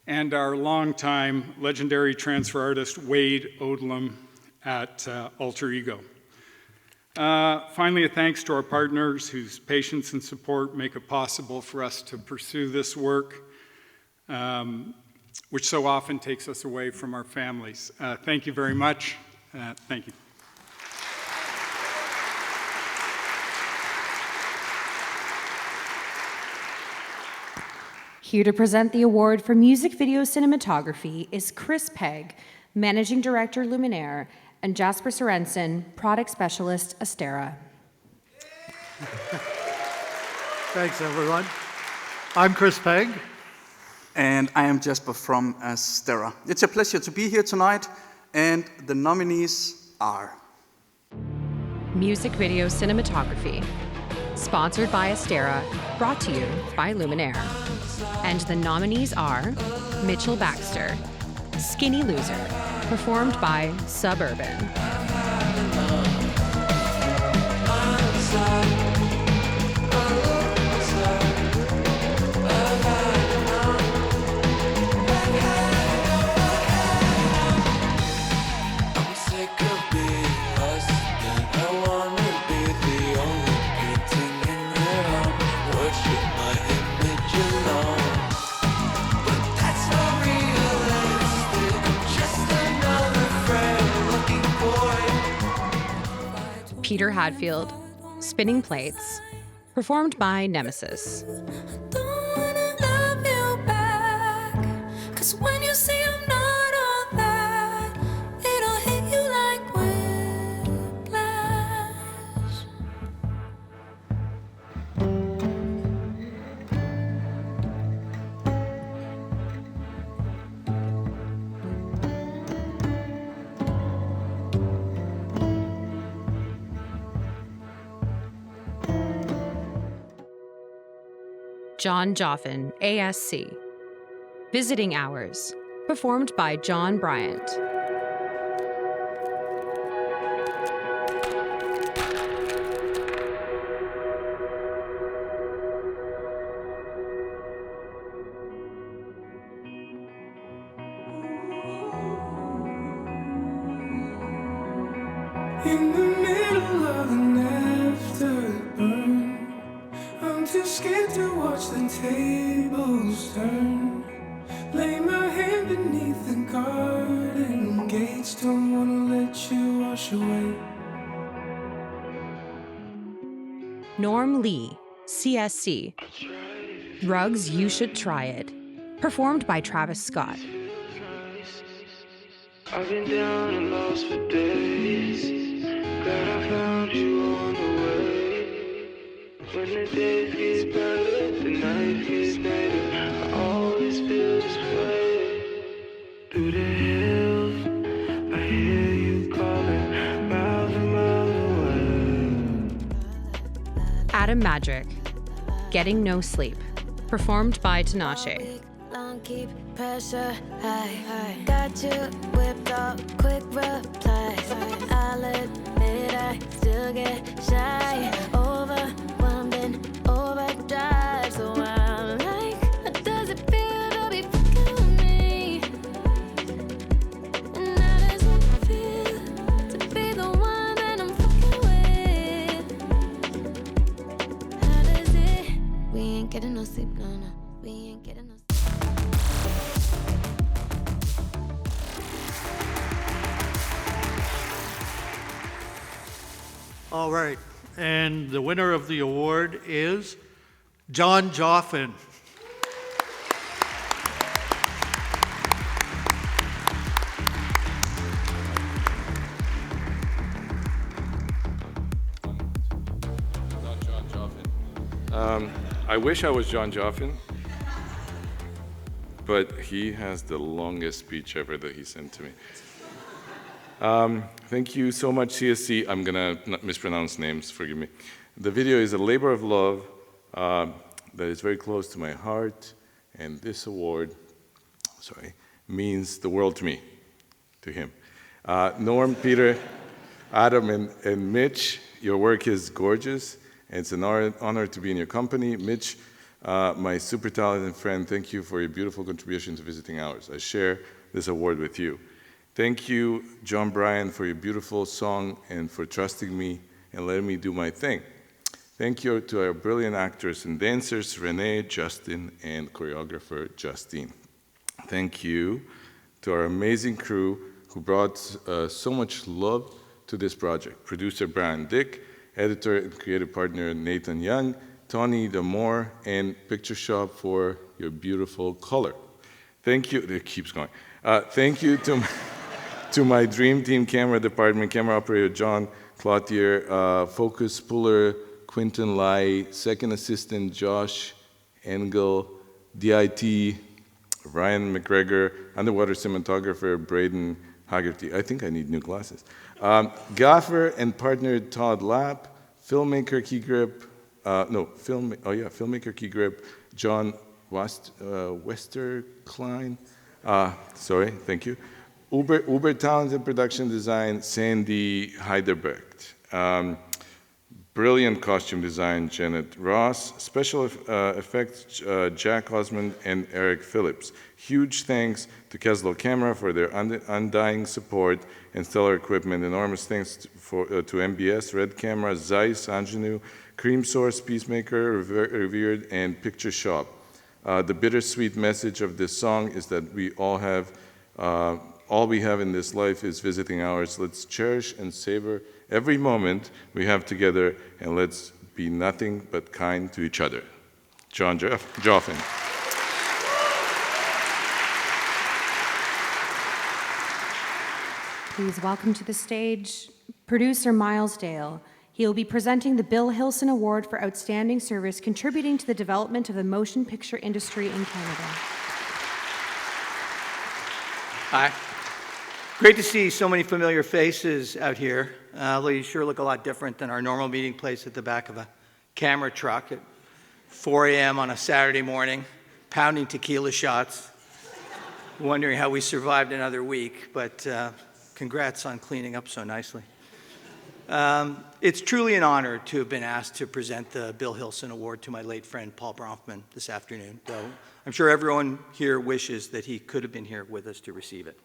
and our longtime legendary transfer artist, Wade Odlum at Alter Ego. Finally, a thanks to our partners whose patience and support make it possible for us to pursue this work, which so often takes us away from our families. Thank you very much. Thank you. Here to present the award for music video cinematography is Chris Pegg, Managing Director, Luminaire, and Jasper Sorensen, Product Specialist, Astera. Thanks, everyone. I'm Chris Pegg. And I am Jasper from Astera. It's a pleasure to be here tonight, and the nominees are Music video cinematography, sponsored by Astera, brought to you by Luminaire. And the nominees are Mitchell Baxter, Skinny Loser, performed by Suburban. Peter Hadfield, Spinning Plates, performed by Nemesis. John Joffin, ASC. Visiting Hours, performed by John Bryant. In the middle of an afterburn, I'm too scared to watch the tables turn. Lay my hand beneath the garden gates, don't wanna let you wash away. Norm Lee, CSC. Drugs You Should Try It, performed by Travis Scott. I've been down and lost for days. Glad I found you on the way. When the days get better, the night gets later. I always feel this way. Through the hills, I hear you calling, miles and miles away. Magic, Getting No Sleep, performed by Tinashe. Long keep pressure high. Got you whipped up, quick replies. I'll admit I still get shy. Overwhelmed and overdrive. So I'm like, what does it feel to be fucking with me? And how does it feel to be the one that I'm fucking with? How does it? We ain't getting no sleep, no. We ain't getting no sleep. All right, and the winner of the award is John Joffin. I wish I was John Joffin, but he has the longest speech ever that he sent to me. Thank you so much, CSC. I'm gonna not mispronounce names, forgive me. The video is a labor of love that is very close to my heart, and this award, means the world to me, to him. Norm, Peter, Adam, and Mitch, your work is gorgeous, and it's an honor to be in your company. Mitch, my super talented friend, thank you for your beautiful contribution to Visiting Hours. I share this award with you. Thank you, John Bryan, for your beautiful song and for trusting me and letting me do my thing. Thank you to our brilliant actors and dancers, Renee, Justin, and choreographer, Justine. Thank you to our amazing crew who brought so much love to this project. Producer Brian Dick, editor and creative partner Nathan Young, Tony Damore, and Picture Shop for your beautiful color. Thank you, it keeps going. Thank you to my dream team camera department, camera operator John Cloutier, focus puller Quinton Lai, second assistant Josh Engel, DIT Ryan McGregor, underwater cinematographer Braden Haggerty. I think I need new glasses. Gaffer and partner Todd Lapp, filmmaker key grip, filmmaker key grip John Westerklein. Sorry, thank you. Uber talented production design, Sandy Heiderbrecht. Brilliant costume design, Janet Ross. Special effects, Jack Osmond and Eric Phillips. Huge thanks to Keslow Camera for their undying support and stellar equipment. Enormous thanks to MBS, Red Camera, Zeiss, Anjanu, Cream Source, Peacemaker, Revered, and Picture Shop. The bittersweet message of this song is that we all have all we have in this life is visiting hours. Let's cherish and savor every moment we have together, and let's be nothing but kind to each other. John Joffin. Please welcome to the stage producer Miles Dale. He will be presenting the Bill Hilson Award for Outstanding Service contributing to the development of the motion picture industry in Canada. Hi. Great to see so many familiar faces out here, although you sure look a lot different than our normal meeting place at the back of a camera truck at 4 a.m. on a Saturday morning, pounding tequila shots, wondering how we survived another week, but congrats on cleaning up so nicely. It's truly an honor to have been asked to present the Bill Hilson Award to my late friend Paul Bronfman this afternoon, though I'm sure everyone here wishes that he could have been here with us to receive it.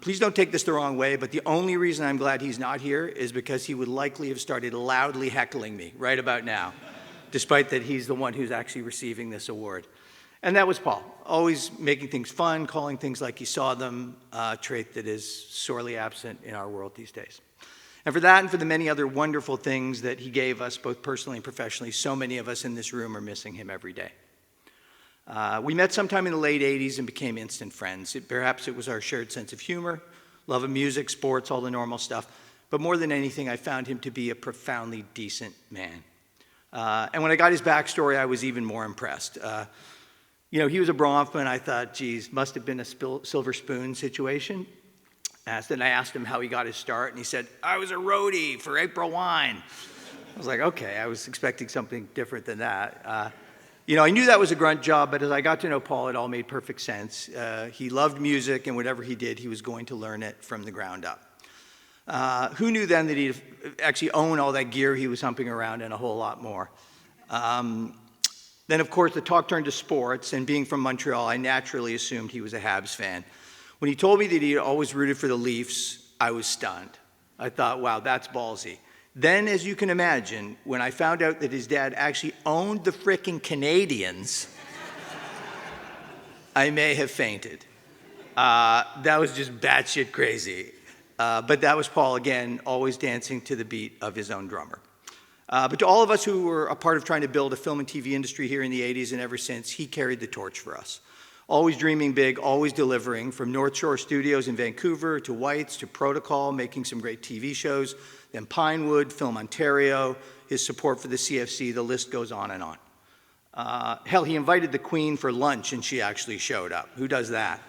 Please don't take this the wrong way, but the only reason I'm glad he's not here is because he would likely have started loudly heckling me right about now, despite that he's the one who's actually receiving this award. And that was Paul, always making things fun, calling things like he saw them, a trait that is sorely absent in our world these days. And for that and for the many other wonderful things that he gave us, both personally and professionally, so many of us in this room are missing him every day. We met sometime in the late 80s and became instant friends. Perhaps it was our shared sense of humor, love of music, sports, all the normal stuff. But more than anything, I found him to be a profoundly decent man. And when I got his backstory, I was even more impressed. He was a Bronfman. I thought, geez, must have been a silver spoon situation. Then I asked him how he got his start, and he said, I was a roadie for April Wine. I was like, okay, I was expecting something different than that. You know, I knew that was a grunt job, but as I got to know Paul, it all made perfect sense. He loved music, and whatever he did, he was going to learn it from the ground up. Who knew then that he'd actually own all that gear he was humping around and a whole lot more? Then, of course, the talk turned to sports, and being from Montreal, I naturally assumed he was a Habs fan. When he told me that he had always rooted for the Leafs, I was stunned. I thought, wow, that's ballsy. Then, as you can imagine, when I found out that his dad actually owned the frickin' Canadians, I may have fainted. That was just batshit crazy. But that was Paul, again, always dancing to the beat of his own drummer. But to all of us who were a part of trying to build a film and TV industry here in the 80s and ever since, he carried the torch for us. Always dreaming big, always delivering, from North Shore Studios in Vancouver to White's to Protocol, making some great TV shows, then Pinewood, Film Ontario, his support for the CFC, the list goes on and on. Hell, he invited the Queen for lunch and she actually showed up. Who does that?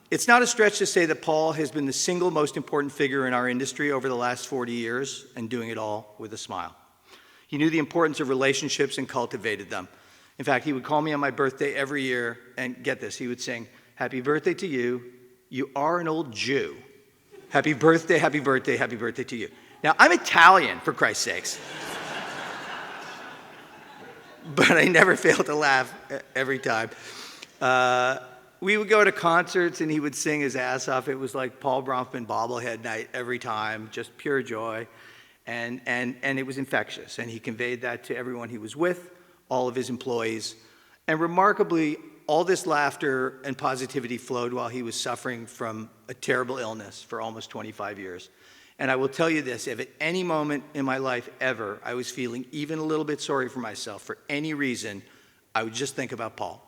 It's not a stretch to say that Paul has been the single most important figure in our industry over the last 40 years, and doing it all with a smile. He knew the importance of relationships and cultivated them. In fact, he would call me on my birthday every year, and get this, he would sing, "Happy birthday to you. You are an old Jew. Happy birthday, happy birthday, happy birthday to you." Now, I'm Italian, for Christ's sakes. But I never failed to laugh every time. We would go to concerts and he would sing his ass off. It was like Paul Bronfman bobblehead night every time, just pure joy. And it was infectious. And he conveyed that to everyone he was with, all of his employees. And remarkably, all this laughter and positivity flowed while he was suffering from a terrible illness for almost 25 years. And I will tell you this, if at any moment in my life ever I was feeling even a little bit sorry for myself for any reason, I would just think about Paul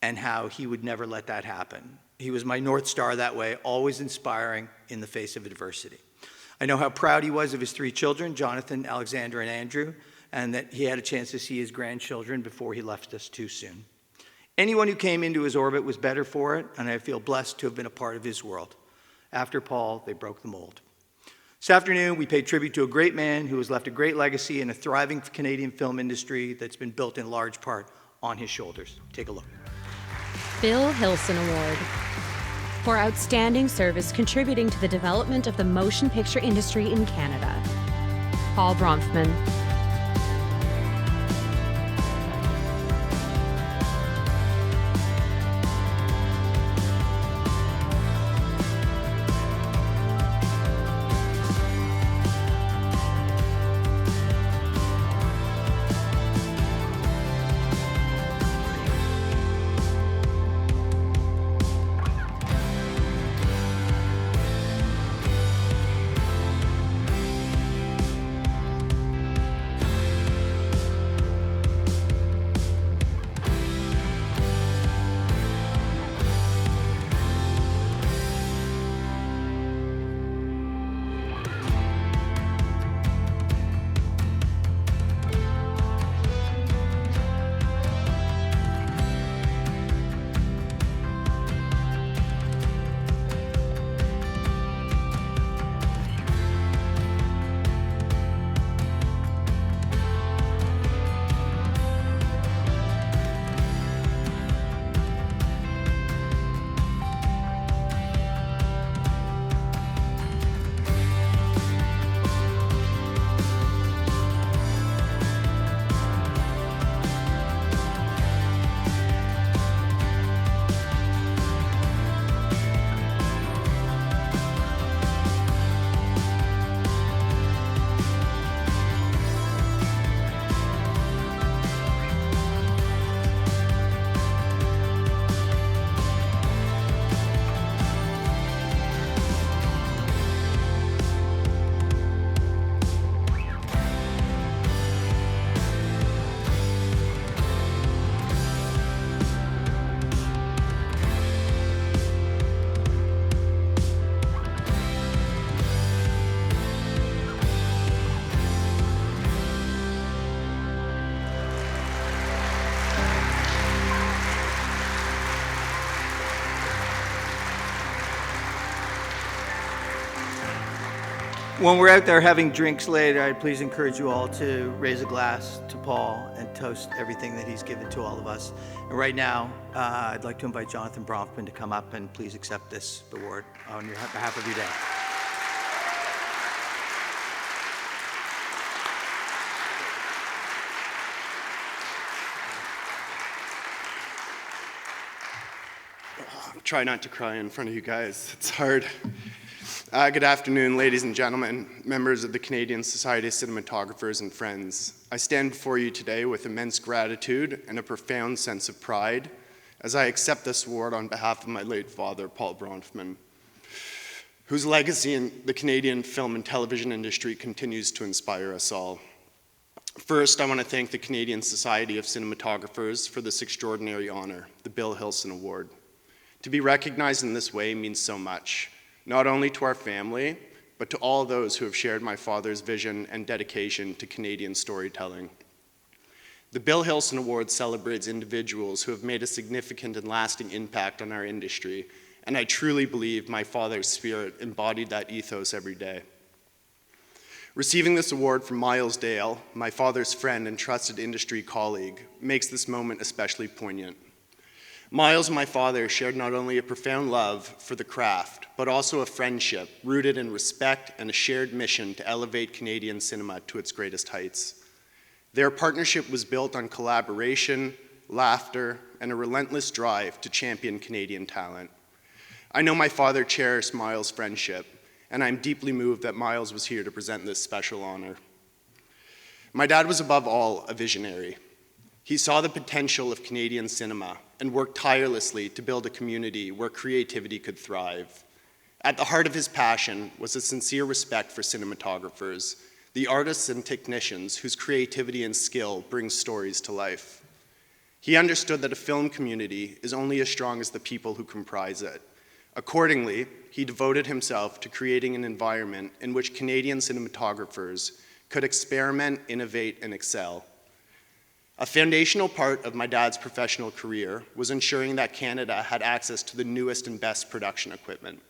and how he would never let that happen. He was my North Star that way, always inspiring in the face of adversity. I know how proud he was of his 3 children, Jonathan, Alexander, and Andrew, and that he had a chance to see his grandchildren before he left us too soon. Anyone who came into his orbit was better for it, and I feel blessed to have been a part of his world. After Paul, they broke the mold. This afternoon, we paid tribute to a great man who has left a great legacy in a thriving Canadian film industry that's been built in large part on his shoulders. Take a look. Bill Hilson Award for outstanding service contributing to the development of the motion picture industry in Canada. Paul Bronfman. When we're out there having drinks later, I'd please encourage you all to raise a glass to Paul and toast everything that he's given to all of us. And right now, I'd like to invite Jonathan Bronfman to come up and please accept this award on behalf of your day. Try not to cry in front of you guys. It's hard. Good afternoon, ladies and gentlemen, members of the Canadian Society of Cinematographers and friends. I stand before you today with immense gratitude and a profound sense of pride as I accept this award on behalf of my late father, Paul Bronfman, whose legacy in the Canadian film and television industry continues to inspire us all. First, I want to thank the Canadian Society of Cinematographers for this extraordinary honor, the Bill Hilson Award. To be recognized in this way means so much, not only to our family, but to all those who have shared my father's vision and dedication to Canadian storytelling. The Bill Hilson Award celebrates individuals who have made a significant and lasting impact on our industry, and I truly believe my father's spirit embodied that ethos every day. Receiving this award from Miles Dale, my father's friend and trusted industry colleague, makes this moment especially poignant. Miles and my father shared not only a profound love for the craft, but also a friendship rooted in respect and a shared mission to elevate Canadian cinema to its greatest heights. Their partnership was built on collaboration, laughter, and a relentless drive to champion Canadian talent. I know my father cherished Miles' friendship, and I'm deeply moved that Miles was here to present this special honor. My dad was above all a visionary. He saw the potential of Canadian cinema and worked tirelessly to build a community where creativity could thrive. At the heart of his passion was a sincere respect for cinematographers, the artists and technicians whose creativity and skill bring stories to life. He understood that a film community is only as strong as the people who comprise it. Accordingly, he devoted himself to creating an environment in which Canadian cinematographers could experiment, innovate, and excel. A foundational part of my dad's professional career was ensuring that Canada had access to the newest and best production equipment.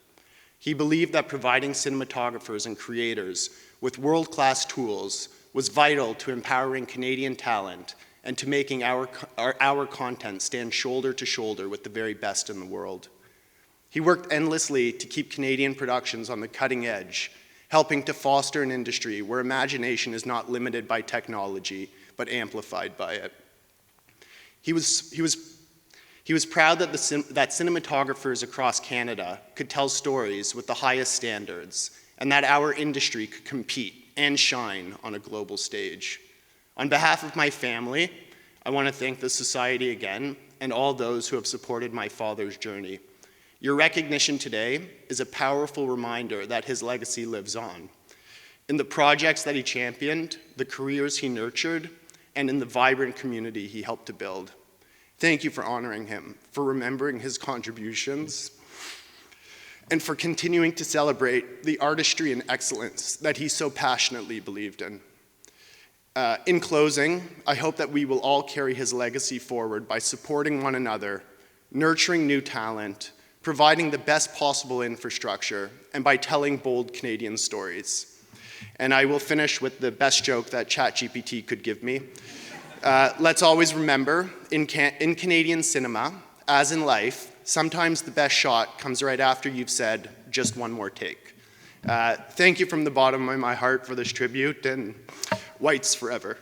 He believed that providing cinematographers and creators with world-class tools was vital to empowering Canadian talent and to making our content stand shoulder to shoulder with the very best in the world. He worked endlessly to keep Canadian productions on the cutting edge, helping to foster an industry where imagination is not limited by technology, but amplified by it. He was proud that cinematographers across Canada could tell stories with the highest standards, and that our industry could compete and shine on a global stage. On behalf of my family, I want to thank the Society again and all those who have supported my father's journey. Your recognition today is a powerful reminder that his legacy lives on. In the projects that he championed, the careers he nurtured, and in the vibrant community he helped to build. Thank you for honoring him, for remembering his contributions, and for continuing to celebrate the artistry and excellence that he so passionately believed in. In closing, I hope that we will all carry his legacy forward by supporting one another, nurturing new talent, providing the best possible infrastructure, and by telling bold Canadian stories. And I will finish with the best joke that ChatGPT could give me. Let's always remember, in Canadian cinema, as in life, sometimes the best shot comes right after you've said, just one more take. Thank you from the bottom of my heart for this tribute, and whites forever.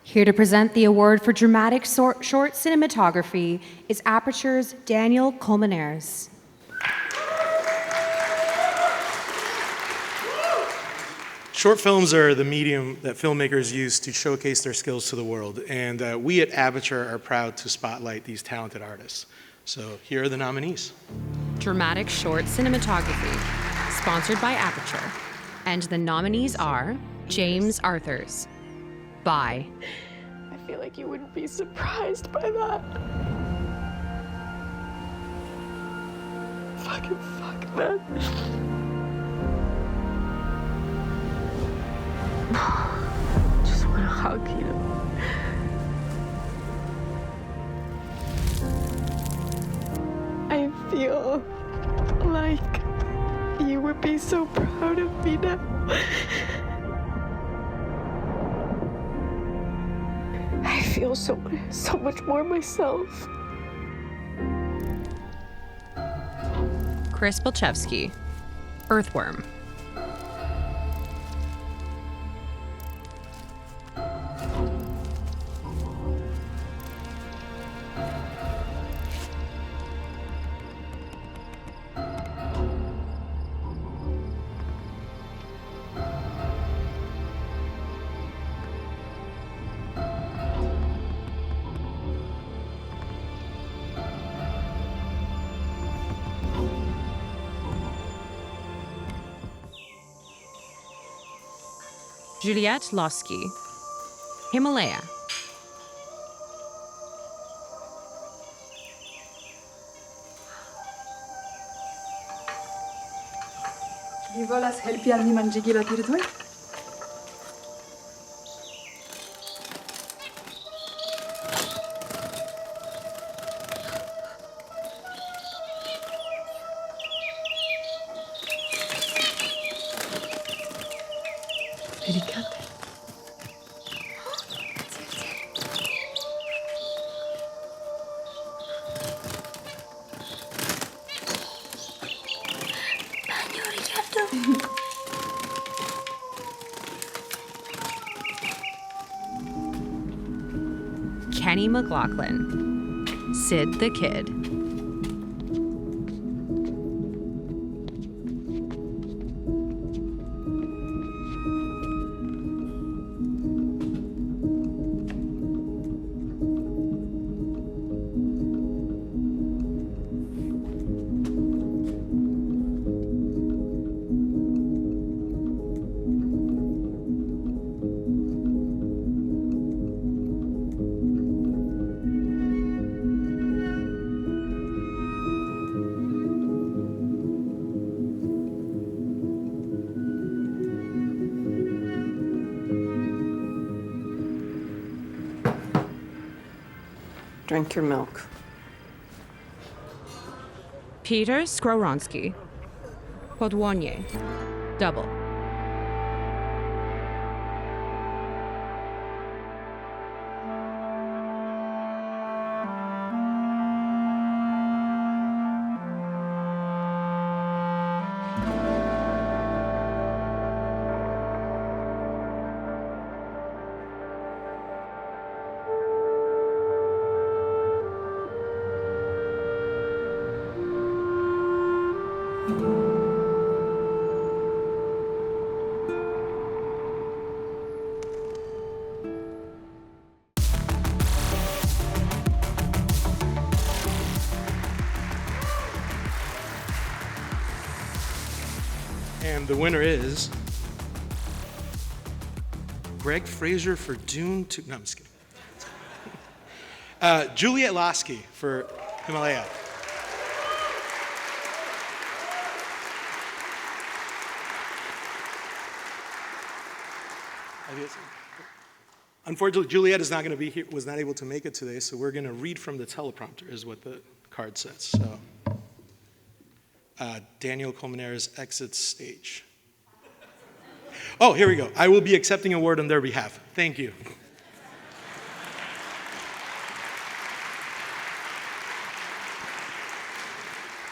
Here to present the award for dramatic short cinematography is Aperture's Daniel Colmenares. Short films are the medium that filmmakers use to showcase their skills to the world, and we at Aperture are proud to spotlight these talented artists. So here are the nominees. Dramatic short cinematography, sponsored by Aperture. And the nominees are James Arthurs, Bye. I feel like you wouldn't be surprised by that. Fucking fuck, man. Just want to hug you. I feel like you would be so proud of me now. I feel so much more myself. Chris Bilchevsky, Earthworm. Juliette Losky, Himalaya. Mi volas helpi al mi manĝigi la birdoj? Delikate. Kenny McLaughlin, Sid the Kid. Drink your milk. Peter Skowronski, Podwonye, Double. And the winner is Greg Fraser for Dune 2. No, I'm just kidding. Juliette Losky for Himalaya. Unfortunately, Juliette is not going to be here, was not able to make it today, so we're going to read from the teleprompter, is what the card says. So, Daniel Colmenares exits stage. Oh, here we go. I will be accepting an award on their behalf. Thank you.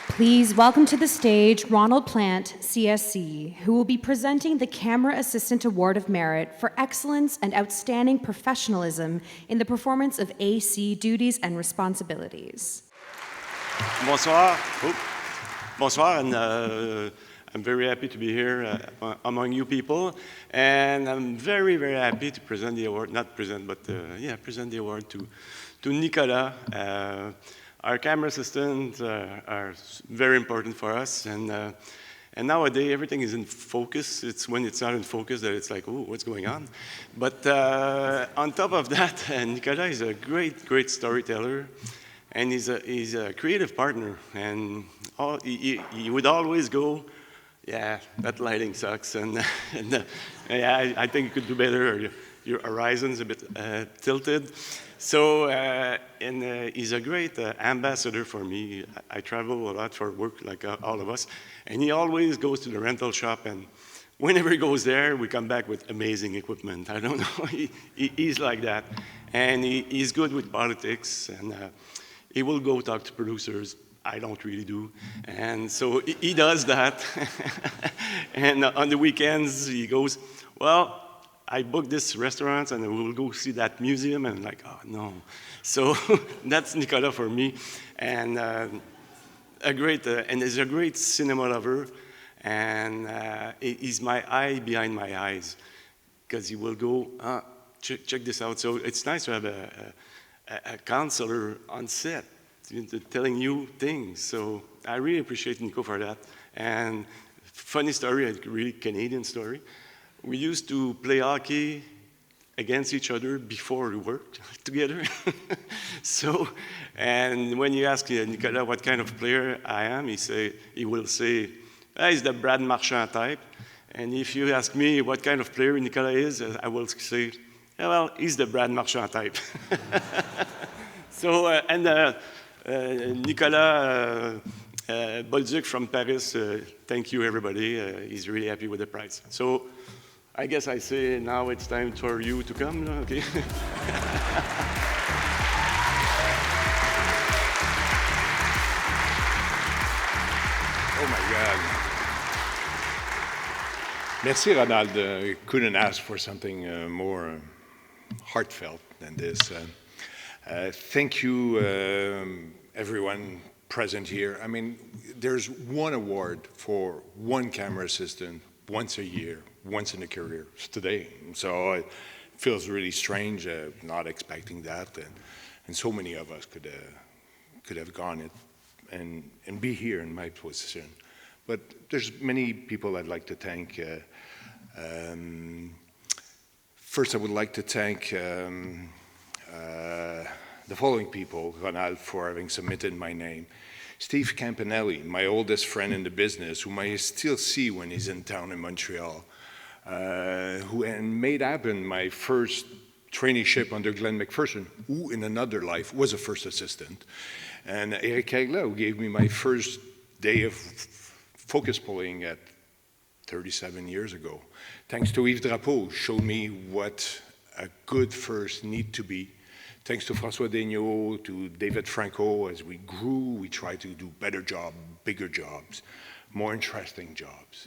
Please welcome to the stage Ronald Plant, CSC, who will be presenting the Camera Assistant Award of Merit for excellence and outstanding professionalism in the performance of AC duties and responsibilities. Bonsoir. Bonsoir, and I'm very happy to be here among you people, and I'm very, very happy to present the award, not present, but present the award to Nicolas. Our camera assistants are very important for us, and And nowadays, everything is in focus. It's when it's not in focus that it's like, oh, what's going on? But on top of that, Nicolas is a great storyteller, and he's a creative partner. And he would always go, yeah, that lighting sucks, and yeah, I think you could do better, or your horizon's a bit tilted. So, and he's a great ambassador for me. I travel a lot for work, like all of us, and he always goes to the rental shop, and whenever he goes there, we come back with amazing equipment. I don't know, he's like that. And he's good with politics, and he will go talk to producers. I don't really do. And so he does that. And on the weekends, he goes, well, I booked this restaurant and we will go see that museum. And I'm like, oh, no. So that's Nicolas for me. And he's a great cinema lover. And he's my eye behind my eyes. Because he will go, check this out. So it's nice to have a counselor on set telling you things. So I really appreciate Nico for that. And funny story, a really Canadian story. We used to play hockey against each other before we worked together. So, and when you ask Nicolas what kind of player I am, he will say, he's the Brad Marchand type. And if you ask me what kind of player Nicolas is, I will say, yeah, well, he's the Brad Marchand type. So, Nicolas Bolduc from Paris, thank you, everybody. He's really happy with the prize. So I guess I say now it's time for you to come, okay? Oh my God. Merci, Ronald. Couldn't ask for something more heartfelt than this. Thank you, everyone present here. I mean, there's one award for one camera assistant once a year, once in a career. It's today. So it feels really strange, not expecting that. And so many of us could have gone it and be here in my position. But there's many people I'd like to thank. First, I would like to thank the following people, Ronald, for having submitted my name. Steve Campanelli, my oldest friend in the business, whom I still see when he's in town in Montreal, who made happen my first traineeship under Glenn McPherson, who in another life was a first assistant. And Eric Hegla, who gave me my first day of focus pulling at 37 years ago. Thanks to Yves Drapeau, who showed me what a good first need to be. Thanks to François Daigneault, to David Franco, as we grew, we tried to do better jobs, bigger jobs, more interesting jobs.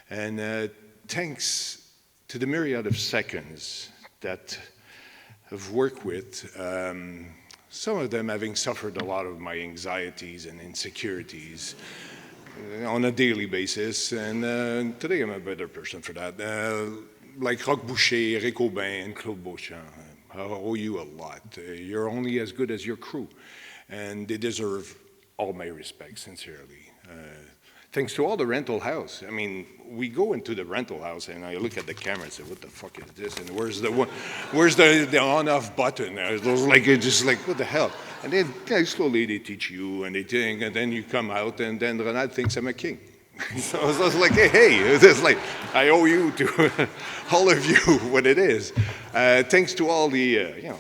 And thanks to the myriad of seconds that I've worked with, some of them having suffered a lot of my anxieties and insecurities on a daily basis. And today I'm a better person for that. Like Roch Boucher, Eric Aubin, and Claude Beauchamp. I owe you a lot. You're only as good as your crew. And they deserve all my respect, sincerely. Thanks to all the rental house. I mean, we go into the rental house and I look at the camera and say, what the fuck is this? And where's the on-off button? I was like, just like, what the hell? And then slowly they teach you and they think, and then you come out and then Ronald thinks I'm a king. So I was like, hey, it's like, I owe you to all of you what it is. Thanks to all the,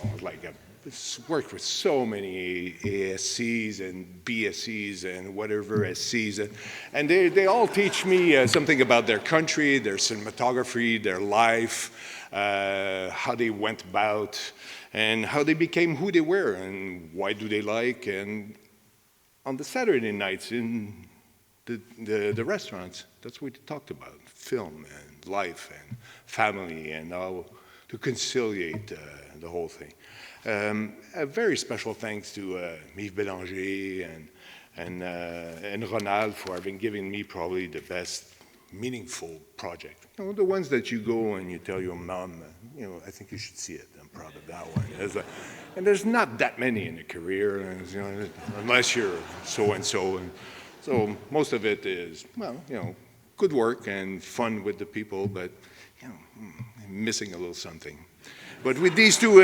worked with so many ASCs and BSCs and whatever SCs. And they all teach me something about their country, their cinematography, their life, how they went about, and how they became who they were, and why do they like. And on the Saturday nights in the restaurants, that's what we talked about, film and life and family and how to conciliate the whole thing. A very special thanks to Yves Bélanger and Ronald for having given me probably the best meaningful project. You know, the ones that you go and you tell your mom, I think you should see it. I'm proud of that one. And there's not that many in a career, unless you're so-and-so. So most of it is, good work and fun with the people, but missing a little something. But with these two,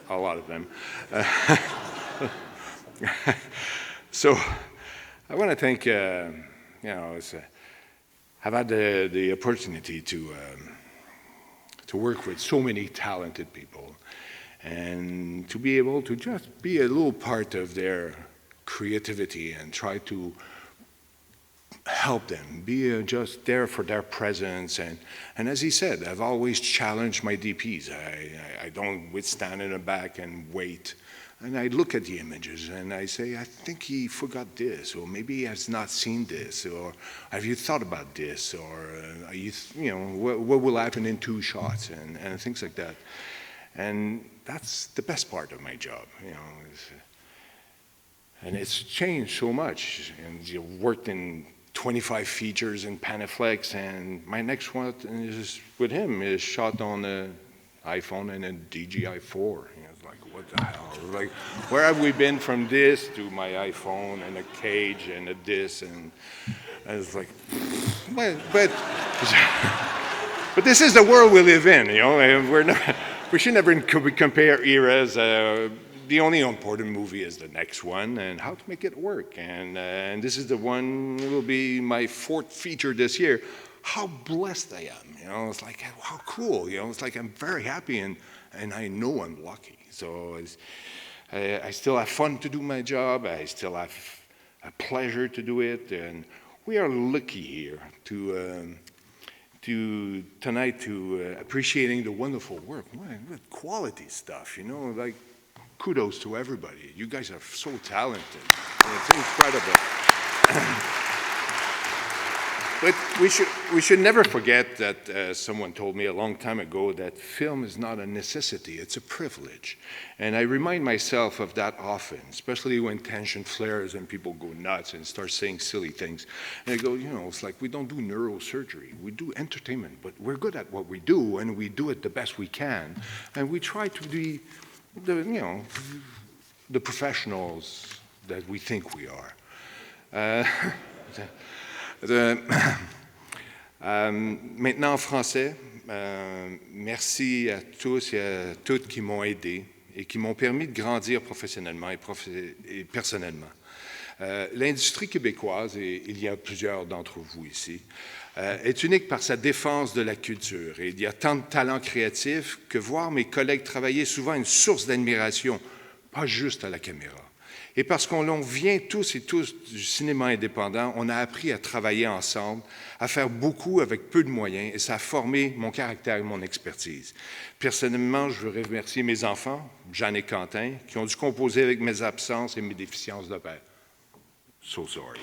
a lot of them. So I want to thank, I've had the opportunity to work with so many talented people and to be able to just be a little part of their creativity and try to help them, be just there for their presence. And as he said, I've always challenged my DPs. I don't stand in the back and wait. And I look at the images and I say, I think he forgot this, or maybe he has not seen this, or have you thought about this, or what will happen in 2 shots, and things like that. And that's the best part of my job, and it's changed so much. And you worked in 25 features in Panaflex, and my next one is with him is shot on an iPhone and a DJI-4. It's like, what the hell? Like, where have we been from this to my iPhone and a cage and a this? And I was like, but this is the world we live in, and we should never compare eras. The only important movie is the next one, and how to make it work. And this is the one, it will be my 4th feature this year. How blessed I am, it's like, how cool, it's like I'm very happy, and I know I'm lucky. So I still have fun to do my job, I still have a pleasure to do it, and we are lucky here tonight to appreciating the wonderful work, quality stuff, like kudos to everybody. You guys are so talented, it's incredible. But we should never forget that someone told me a long time ago that film is not a necessity, it's a privilege. And I remind myself of that often, especially when tension flares and people go nuts and start saying silly things. And I go, it's like we don't do neurosurgery, we do entertainment, but we're good at what we do, and we do it the best we can. And we try to be the professionals that we think we are. Maintenant en français, merci à tous et à toutes qui m'ont aidé et qui m'ont permis de grandir professionnellement et personnellement. L'industrie québécoise, et il y a plusieurs d'entre vous ici, est unique par sa défense de la culture. Et il y a tant de talents créatifs que voir mes collègues travailler est souvent une source d'admiration, pas juste à la caméra. Et parce qu'on vient tous et tous du cinéma indépendant, on a appris à travailler ensemble, à faire beaucoup avec peu de moyens, et ça a formé mon caractère et mon expertise. Personnellement, je veux remercier mes enfants, Jeanne et Quentin, qui ont dû composer avec mes absences et mes déficiences de père. So sorry.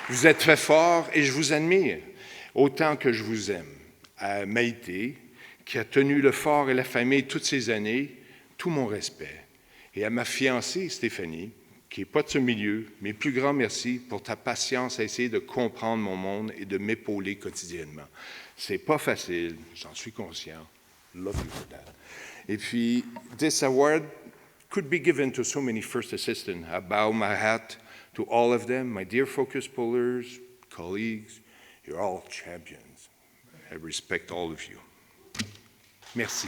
Vous êtes très forts et je vous admire, autant que je vous aime. À Maïté, qui a tenu le fort et la famille toutes ces années, tout mon respect. Et à ma fiancée, Stéphanie, qui n'est pas de ce milieu, mes plus grands merci pour ta patience à essayer de comprendre mon monde et de m'épauler quotidiennement. C'est pas facile, j'en suis conscient. Love you for that. Et puis, this award could be given to so many first assistants. I bow my hat to all of them, my dear focus pullers, colleagues. You're all champions. I respect all of you. Merci.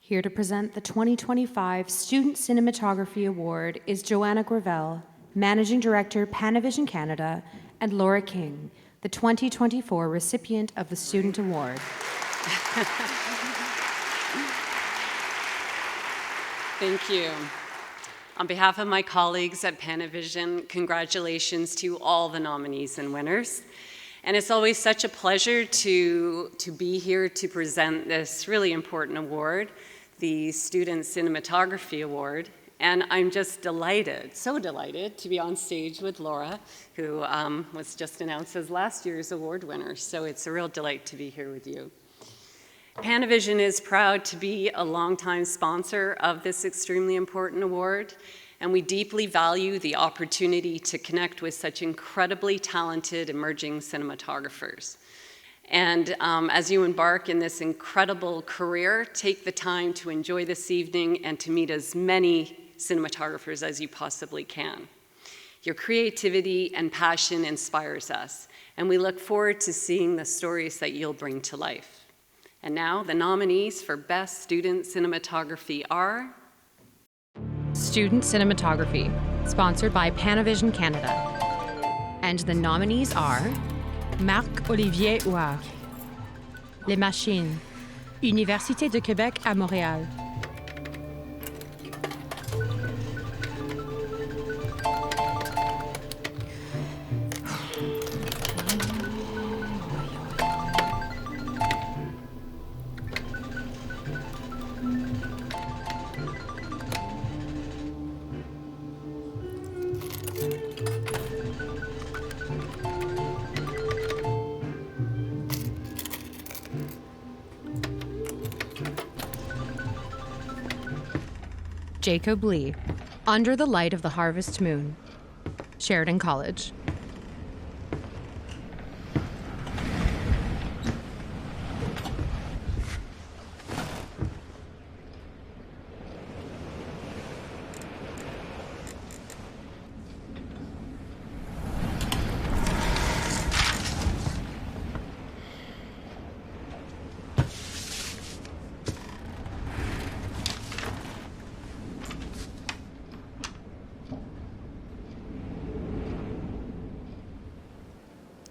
Here to present the 2025 Student Cinematography Award is Joanna Gravel, Managing Director, Panavision Canada, and Laura King, the 2024 recipient of the Student Award. Thank you. On behalf of my colleagues at Panavision, congratulations to all the nominees and winners. And it's always such a pleasure to be here to present this really important award, the Student Cinematography Award. And I'm just delighted, so delighted, to be on stage with Laura, who was just announced as last year's award winner. So it's a real delight to be here with you. Panavision is proud to be a longtime sponsor of this extremely important award, and we deeply value the opportunity to connect with such incredibly talented emerging cinematographers. And as you embark in this incredible career, take the time to enjoy this evening and to meet as many cinematographers as you possibly can. Your creativity and passion inspires us, and we look forward to seeing the stories that you'll bring to life. And now, the nominees for Best Student Cinematography are... Student Cinematography, sponsored by Panavision Canada. And the nominees are Marc-Olivier Huard, Les Machines, Université de Québec à Montréal. Jacob Lee, Under the Light of the Harvest Moon, Sheridan College.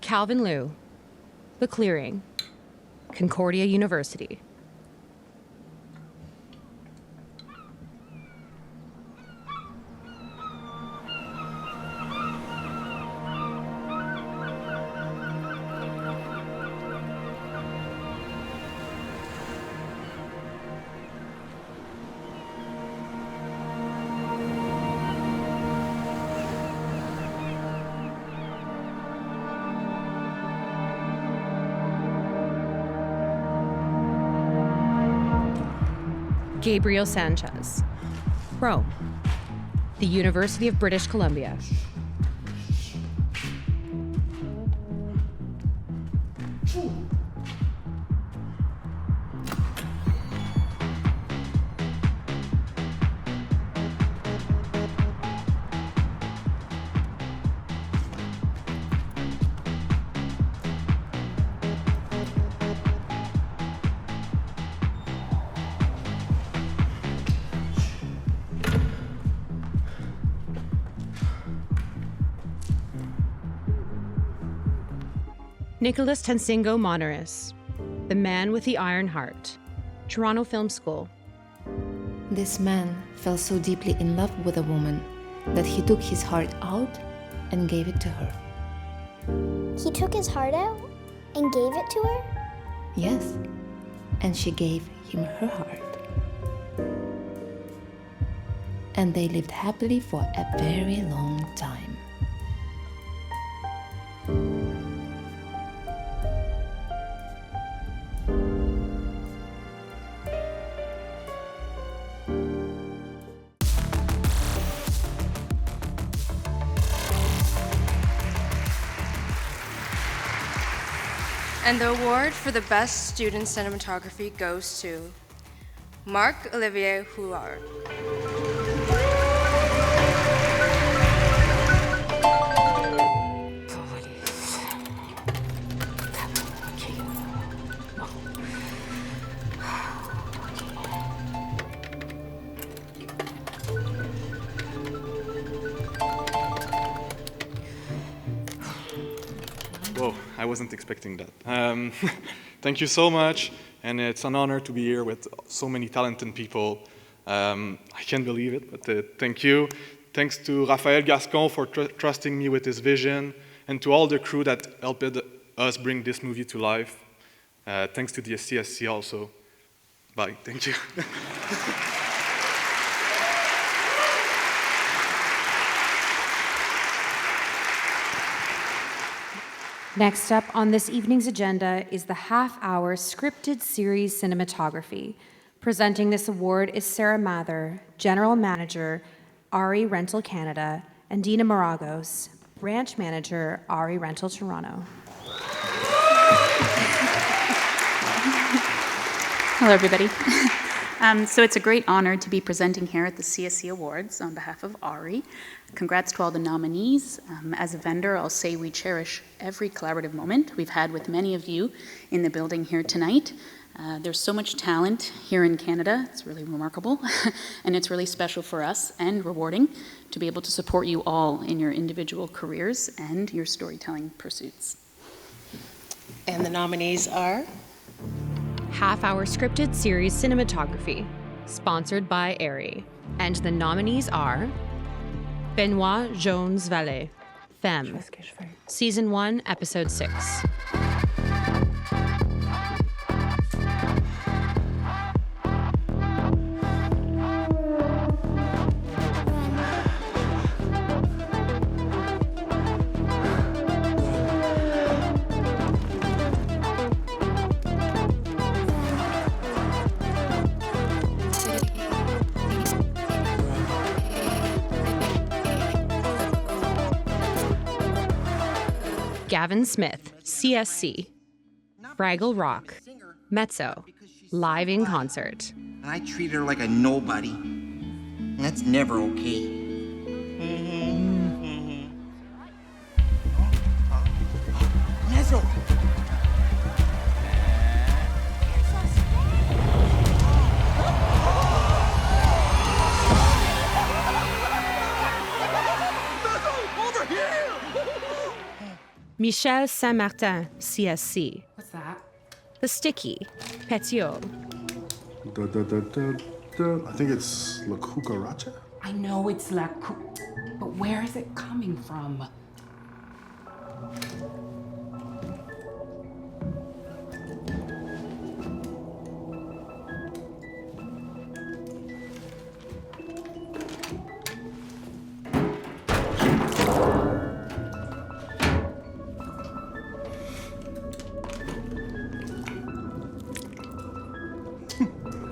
Calvin Liu, The Clearing, Concordia University. Gabriel Sanchez, Browne, the University of British Columbia. Nicholas Tansingo Monaris, The Man with the Iron Heart, Toronto Film School. This man fell so deeply in love with a woman that he took his heart out and gave it to her. He took his heart out and gave it to her? Yes, and she gave him her heart. And they lived happily for a very long time. And the award for the Best Student Cinematography goes to Marc-Olivier Huard. I wasn't expecting that. Thank you so much, and it's an honor to be here with so many talented people. I can't believe it, but thank you. Thanks to Raphaël Gascon for trusting me with his vision, and to all the crew that helped us bring this movie to life. Thanks to the CSC also. Bye, thank you. Next up on this evening's agenda is the half-hour scripted series cinematography. Presenting this award is Sarah Mather, General Manager, Ari Rental Canada, and Dina Maragos, Branch Manager, Ari Rental Toronto. Hello, everybody. So it's a great honor to be presenting here at the Csc Awards on behalf of Ari. Congrats to all the nominees. As a vendor, I'll say we cherish every collaborative moment we've had with many of you in the building here tonight. There's so much talent here in Canada. It's really remarkable. And it's really special for us and rewarding to be able to support you all in your individual careers and your storytelling pursuits. And the nominees are? Half-hour scripted series cinematography, sponsored by Ari. And the nominees are Benoit Jones-Vallée, Femme, Season 1, Episode 6. Gavin Smith, CSC, Fraggle Rock, Mezzo, live in concert. I treat her like a nobody. That's never okay. Mezzo! Michel Saint-Martin, CSC. What's that? The Sticky, Petiot. I think it's La Cucaracha. I know it's but where is it coming from?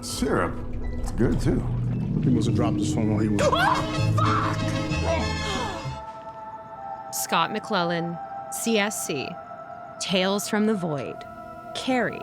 Syrup. It's good too. He must have dropped his phone while he was. Scott McClellan, CSC. Tales from the Void. Carrie.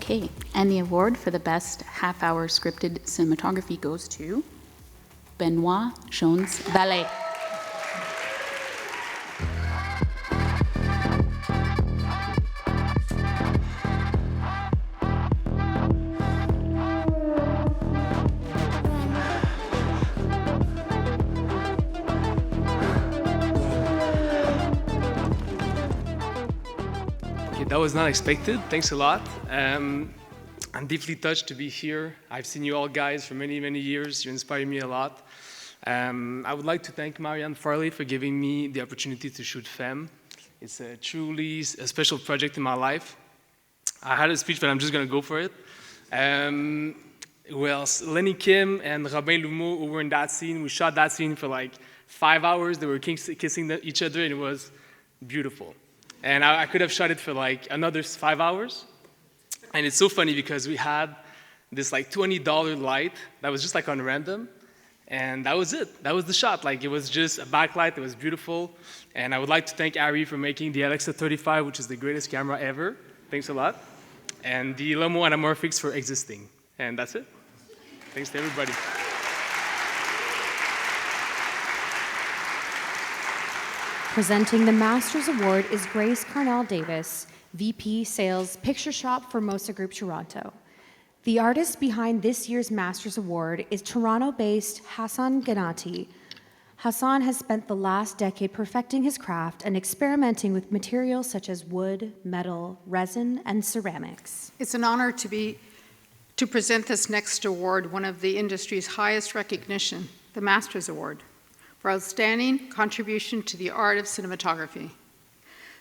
Okay, and the award for the best half-hour scripted cinematography goes to Benoit Jones-Vallée. That was not expected. Thanks a lot. I'm deeply touched to be here. I've seen you all guys for many, many years. You inspire me a lot. I would like to thank Marianne Farley for giving me the opportunity to shoot Femme. It's truly a special project in my life. I had a speech, but I'm just going to go for it. Well, Lenny Kim and Robin Lumeau, who were in that scene, we shot that scene for like 5 hours. They were kissing each other, and it was beautiful. And I could have shot it for like another 5 hours. And it's so funny because we had this like $20 light that was just like on random. And that was it. That was the shot. Like, it was just a backlight. It was beautiful. And I would like to thank Ari for making the Alexa 35, which is the greatest camera ever. Thanks a lot. And the Lomo Anamorphics for existing. And that's it. Thanks to everybody. Presenting the Masters Award is Grace Carnell Davis, VP Sales Picture Shop for Mosa Group Toronto. The artist behind this year's Masters Award is Toronto-based Hassan Ganati. Hassan has spent the last decade perfecting his craft and experimenting with materials such as wood, metal, resin, and ceramics. It's an honor to present this next award, one of the industry's highest recognition, the Masters Award, for outstanding contribution to the art of cinematography.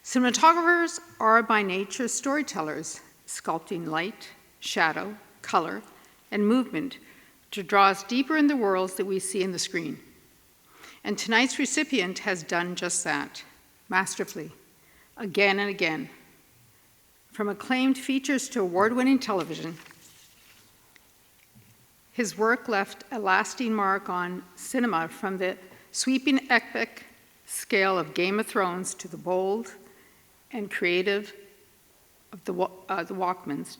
Cinematographers are by nature storytellers, sculpting light, shadow, color, and movement to draw us deeper in the worlds that we see in the screen. And tonight's recipient has done just that, masterfully, again and again. From acclaimed features to award-winning television, his work left a lasting mark on cinema, from the sweeping epic scale of Game of Thrones to the bold and creative of the Walkmans,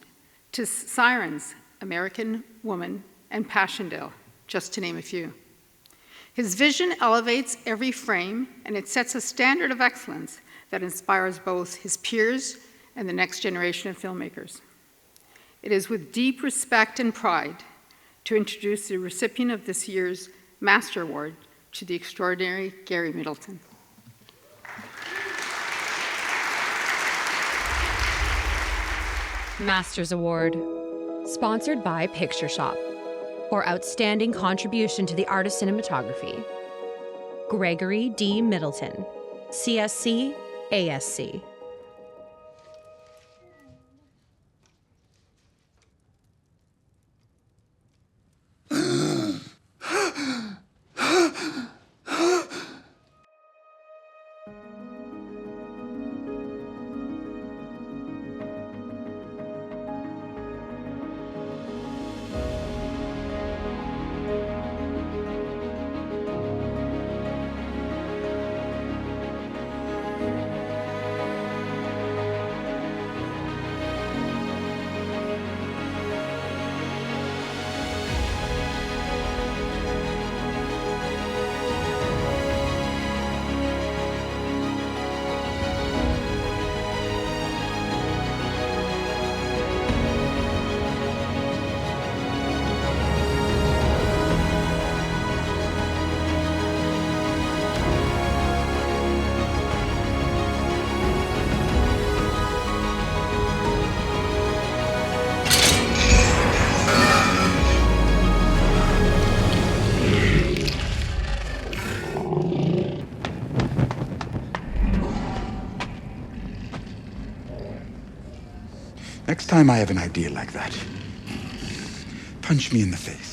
to Sirens, American Woman, and Passchendaele, just to name a few. His vision elevates every frame, and it sets a standard of excellence that inspires both his peers and the next generation of filmmakers. It is with deep respect and pride to introduce the recipient of this year's Master Award to the extraordinary Gary Middleton. Masters Award, sponsored by Picture Shop, for outstanding contribution to the art of cinematography. Gregory D. Middleton, CSC, ASC. Next time I have an idea like that, punch me in the face.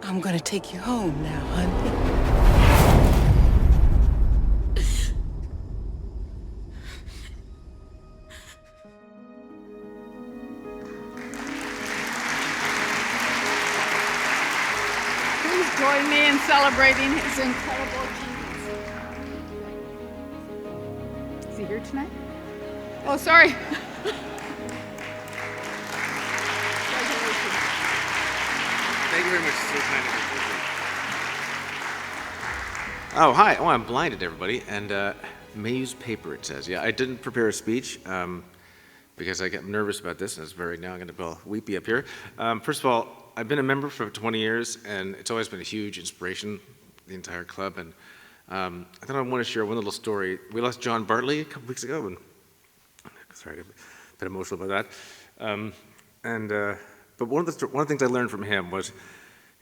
I'm gonna take you home now, honey. Please join me in celebrating his incredible achievements. Is he here tonight? Oh, sorry. Thank you very much. So kind of you. Oh, hi. Oh, I'm blinded, everybody. And may use paper, it says. Yeah, I didn't prepare a speech because I get nervous about this, and it's now I'm going to go weepy up here. First of all, I've been a member for 20 years, and it's always been a huge inspiration, the entire club. And I thought I want to share one little story. We lost John Bartley a couple weeks ago, and sorry, I'm a bit emotional about that. But one of the things I learned from him was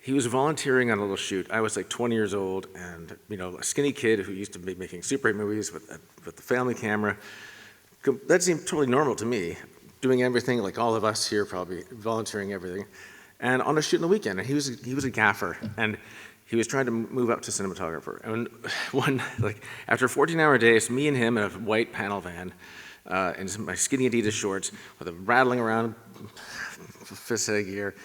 he was volunteering on a little shoot. I was like 20 years old, and a skinny kid who used to be making Super 8 movies with the family camera. That seemed totally normal to me, doing everything like all of us here, probably volunteering everything. And on a shoot in the weekend, and he was a gaffer, and he was trying to move up to cinematographer. And after a 14-hour day, it's me and him in a white panel van, in my skinny Adidas shorts, with a rattling around fist of gear.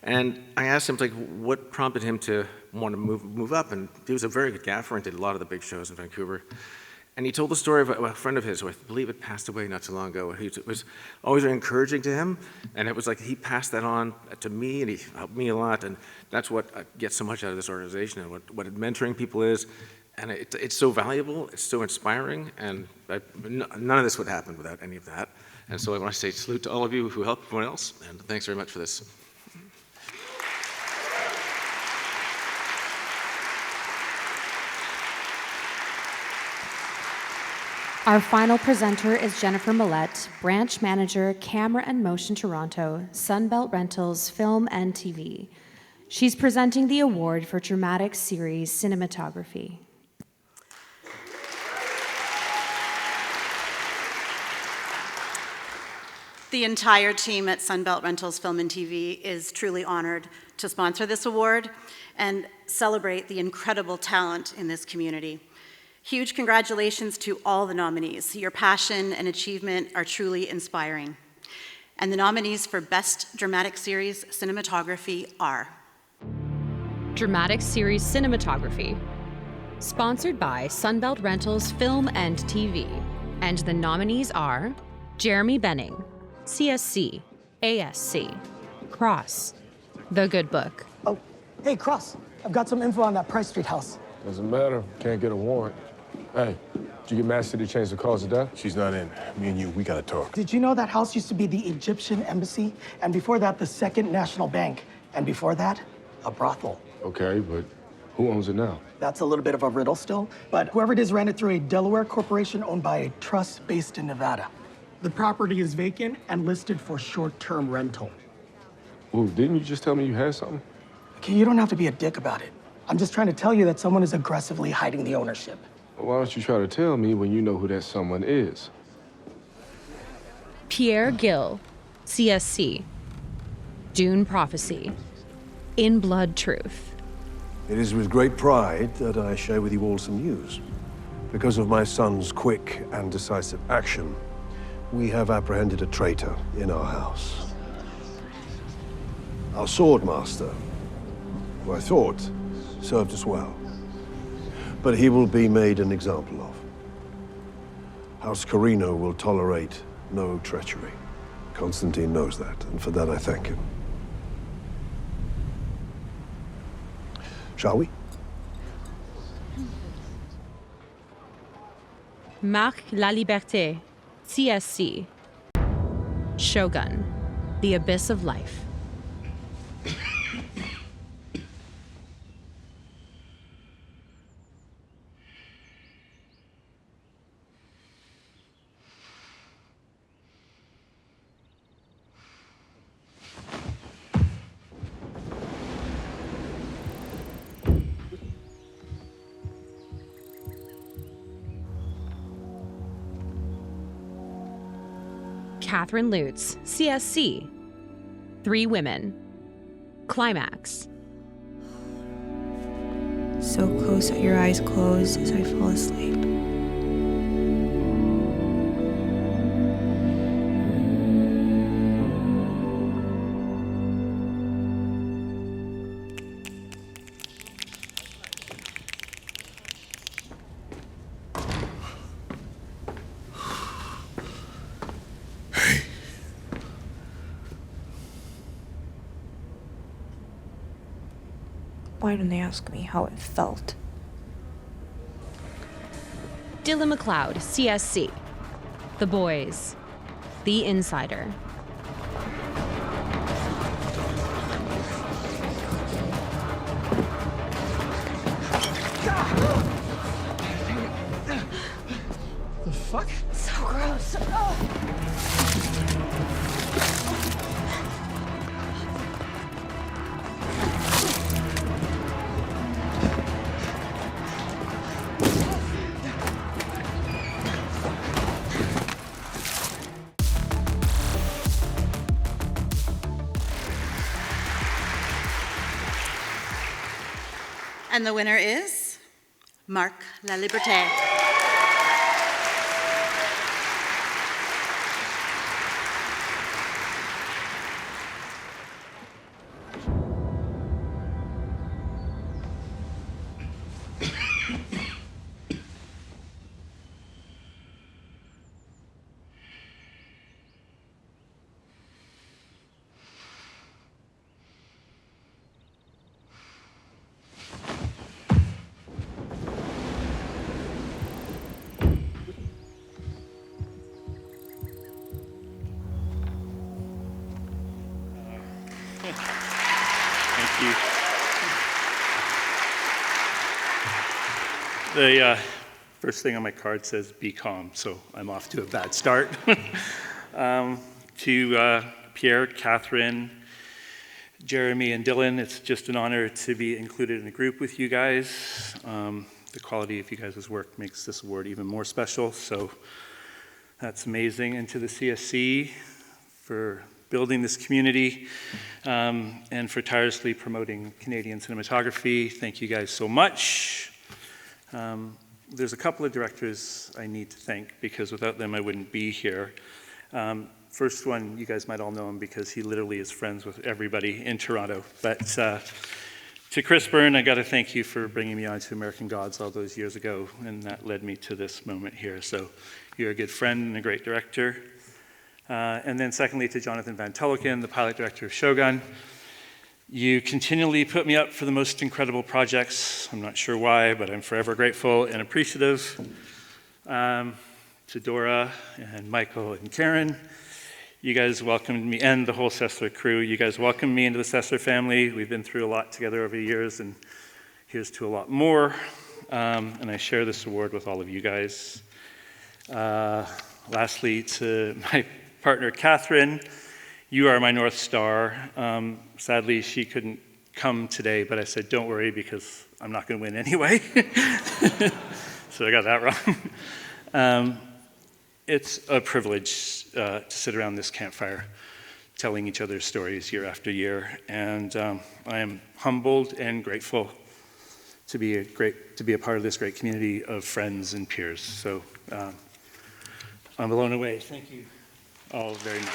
And I asked him what prompted him to want to move up, and he was a very good gaffer and did a lot of the big shows in Vancouver. And he told the story of a friend of his who I believe had passed away not too long ago. It was always very encouraging to him, and it was like he passed that on to me, and he helped me a lot, and that's what I get so much out of this organization and what mentoring people is. And it's so valuable, it's so inspiring, and none of this would happen without any of that. And so I want to say salute to all of you who help everyone else, and thanks very much for this. Our final presenter is Jennifer Millette, Branch Manager, Camera and Motion Toronto, Sunbelt Rentals, Film and TV. She's presenting the award for Dramatic Series Cinematography. The entire team at Sunbelt Rentals Film and TV is truly honored to sponsor this award and celebrate the incredible talent in this community. Huge congratulations to all the nominees. Your passion and achievement are truly inspiring. And the nominees for Best Dramatic Series Cinematography are Dramatic Series Cinematography, sponsored by Sunbelt Rentals Film and TV. And the nominees are Jeremy Benning, CSC, ASC, Cross, The Good Book. Oh, hey, Cross, I've got some info on that Price Street house. Doesn't matter. Can't get a warrant. Hey, did you get Massey to change the cause of death? She's not in. Me and you, we gotta talk. Did you know that house used to be the Egyptian embassy? And before that, the Second National Bank. And before that, a brothel. Okay, but who owns it now? That's a little bit of a riddle still. But whoever it is ran it through a Delaware corporation owned by a trust based in Nevada. The property is vacant and listed for short-term rental. Well, didn't you just tell me you had something? Okay, you don't have to be a dick about it. I'm just trying to tell you that someone is aggressively hiding the ownership. Well, why don't you try to tell me when you know who that someone is? Pierre Gill, CSC, Dune Prophecy, In Blood Truth. It is with great pride that I share with you all some news. Because of my son's quick and decisive action, we have apprehended a traitor in our house. Our sword master, who I thought served us well. But he will be made an example of. House Carino will tolerate no treachery. Constantine knows that, and for that I thank him. Shall we? Marc Laliberté, CSC, Shogun, The Abyss of Life. Catherine Lutz, CSC, 3 Women, Climax. So close that your eyes close as I fall asleep. Why didn't they ask me how it felt? Dylan McLeod, CSC. The Boys, The Insider. The fuck? So gross. Oh. And the winner is Marc La Liberté. Thank you. The first thing on my card says be calm, so I'm off to a bad start. To Pierre, Catherine, Jeremy, and Dylan, it's just an honor to be included in a group with you guys. The quality of you guys' work makes this award even more special, so that's amazing. And to the CSC for building this community and for tirelessly promoting Canadian cinematography. Thank you guys so much. There's a couple of directors I need to thank because without them I wouldn't be here. First one, you guys might all know him because he literally is friends with everybody in Toronto. But to Chris Byrne, I got to thank you for bringing me on to American Gods all those years ago, and that led me to this moment here. So you're a good friend and a great director. And then secondly, to Jonathan Van Tulloken, the pilot director of Shogun. You continually put me up for the most incredible projects. I'm not sure why, but I'm forever grateful and appreciative. To Dora and Michael and Karen, you guys welcomed me, and the whole Sessler crew. You guys welcomed me into the Sessler family. We've been through a lot together over the years, and here's to a lot more. And I share this award with all of you guys. Lastly, to my partner, Catherine, you are my North Star. Sadly, she couldn't come today, but I said, don't worry, because I'm not going to win anyway. So I got that wrong. It's a privilege to sit around this campfire telling each other stories year after year, and I am humbled and grateful to be a part of this great community of friends and peers. So I'm blown away. Thank you all very much.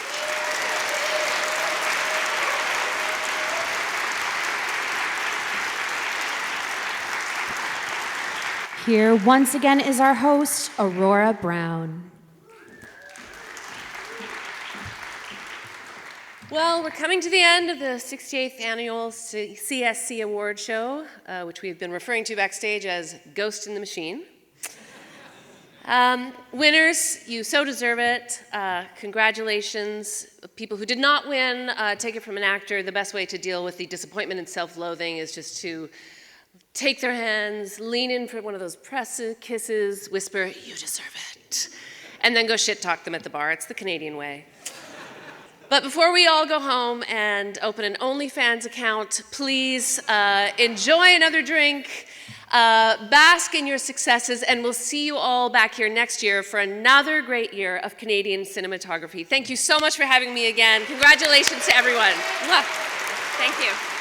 Here once again is our host, Aurora Browne. Well, we're coming to the end of the 68th annual CSC Awards show, which we have been referring to backstage as Ghost in the Machine. Winners, you so deserve it. Congratulations. People who did not win, take it from an actor. The best way to deal with the disappointment and self-loathing is just to take their hands, lean in for one of those press kisses, whisper, you deserve it, and then go shit talk them at the bar. It's the Canadian way. But before we all go home and open an OnlyFans account, please enjoy another drink, bask in your successes, and we'll see you all back here next year for another great year of Canadian cinematography. Thank you so much for having me again. Congratulations to everyone. Mwah. Thank you.